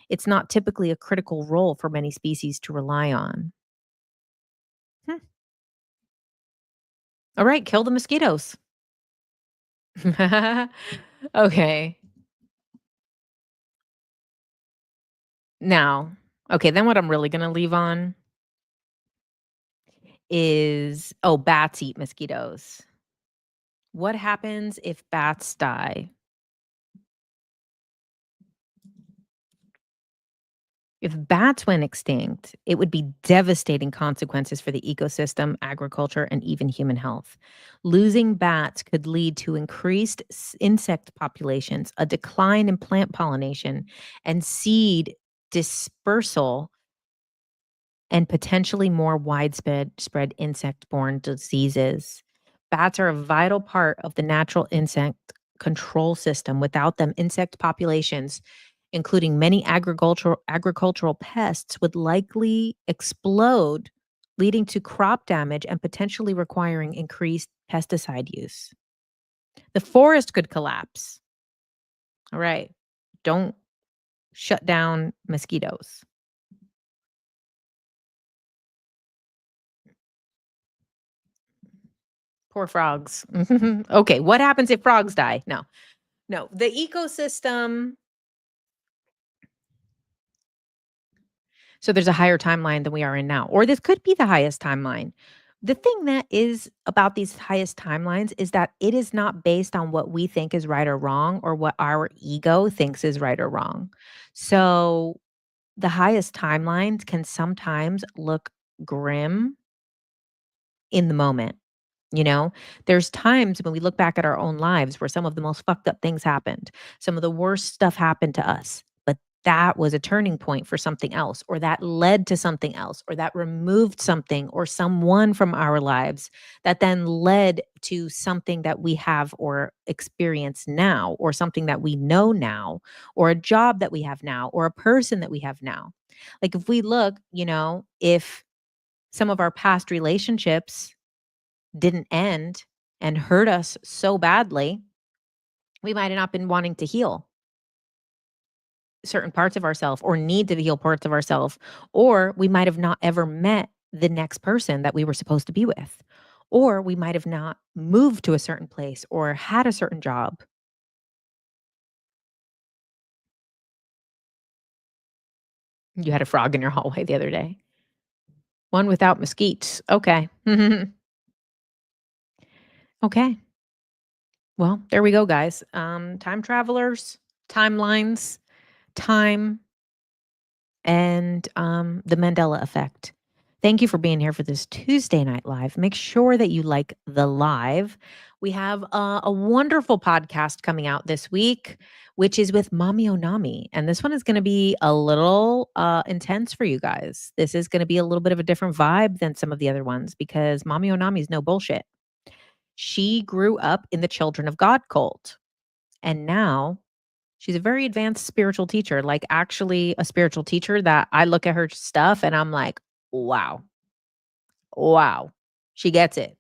it's not typically a critical role for many species to rely on. Hmm. All right, kill the mosquitoes. Okay. Now, okay, then what I'm really going to leave on is bats eat mosquitoes. What happens if bats die? If bats went extinct, it would be devastating consequences for the ecosystem, agriculture, and even human health. Losing bats could lead to increased insect populations, a decline in plant pollination, and seed dispersal, and potentially more widespread spread insect-borne diseases. Bats are a vital part of the natural insect control system. Without them, insect populations, including many agricultural pests, would likely explode, leading to crop damage and potentially requiring increased pesticide use. The forest could collapse. All right. Don't shut down mosquitoes. Poor frogs. Okay, what happens if frogs die? No. No, the ecosystem. So there's a higher timeline than we are in now, or this could be the highest timeline. The thing that is about these highest timelines is that it is not based on what we think is right or wrong or what our ego thinks is right or wrong. So the highest timelines can sometimes look grim in the moment. You know, there's times when we look back at our own lives where some of the most fucked up things happened. Some of the worst stuff happened to us, but that was a turning point for something else, or that led to something else, or that removed something or someone from our lives that then led to something that we have or experience now, or something that we know now, or a job that we have now, or a person that we have now. Like if we look, if some of our past relationships didn't end and hurt us so badly, we might have not been wanting to heal certain parts of ourselves or need to heal parts of ourselves, or we might have not ever met the next person that we were supposed to be with, or we might have not moved to a certain place or had a certain job. You had a frog in your hallway the other day. One without mesquites. Okay. Okay. Well, there we go, guys. Time travelers, timelines, time, and the Mandela effect. Thank you for being here for this Tuesday Night Live. Make sure that you like the live. We have a wonderful podcast coming out this week, which is with Mami Onami. And this one is going to be a little intense for you guys. This is going to be a little bit of a different vibe than some of the other ones because Mami Onami is no bullshit. She grew up in the Children of God cult. And now she's a very advanced spiritual teacher, like actually a spiritual teacher that I look at her stuff and I'm like, wow, wow, she gets it.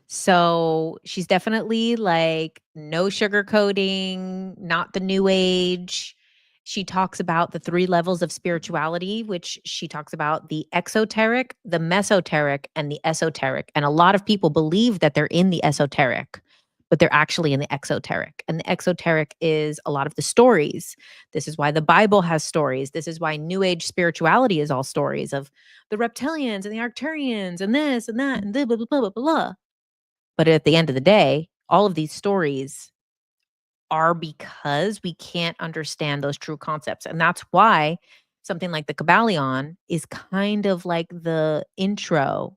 So she's definitely like no sugarcoating, not the new age. She talks about the three levels of spirituality, which she talks about the exoteric, the mesoteric, and the esoteric. And a lot of people believe that they're in the esoteric, but they're actually in the exoteric. And the exoteric is a lot of the stories. This is why the Bible has stories. This is why new age spirituality is all stories of the reptilians and the Arcturians and this and that and blah, blah, blah, blah, blah, blah. But at the end of the day, all of these stories are because we can't understand those true concepts. And that's why something like the Kabbalion is kind of like the intro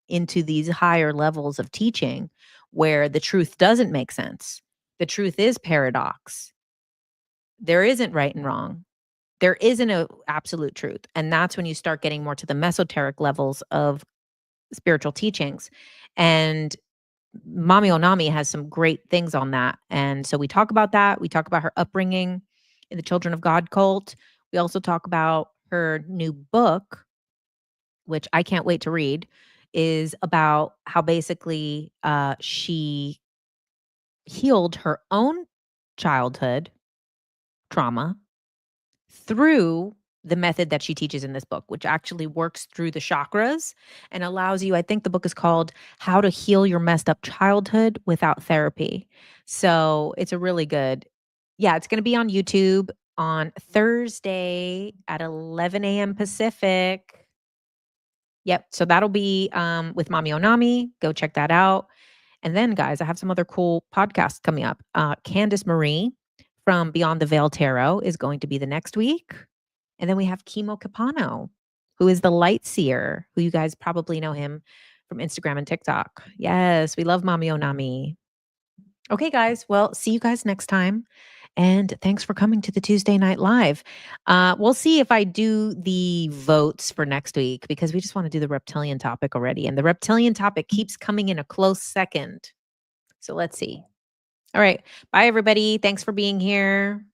into these higher levels of teaching where the truth doesn't make sense. The truth is paradox. There isn't right and wrong. There isn't a absolute truth. And that's when you start getting more to the mesoteric levels of spiritual teachings. And Mami Onami has some great things on that. And so we talk about that. We talk about her upbringing in the Children of God cult. We also talk about her new book, which I can't wait to read, is about how basically she healed her own childhood trauma through the method that she teaches in this book, which actually works through the chakras and allows you, I think the book is called How to Heal Your Messed Up Childhood Without Therapy. So it's a really good, yeah, it's going to be on YouTube on Thursday at 11 a.m. Pacific. Yep. So that'll be with Mami Onami. Go check that out. And then, guys, I have some other cool podcasts coming up. Candice Marie from Beyond the Veil Tarot is going to be the next week. And then we have Kimo Capano, who is the light seer, who you guys probably know him from Instagram and TikTok. Yes, we love Mami Onami. Okay, guys. Well, see you guys next time. And thanks for coming to the Tuesday Night Live. We'll see if I do the votes for next week because we just want to do the reptilian topic already. And the reptilian topic keeps coming in a close second. So let's see. All right. Bye, everybody. Thanks for being here.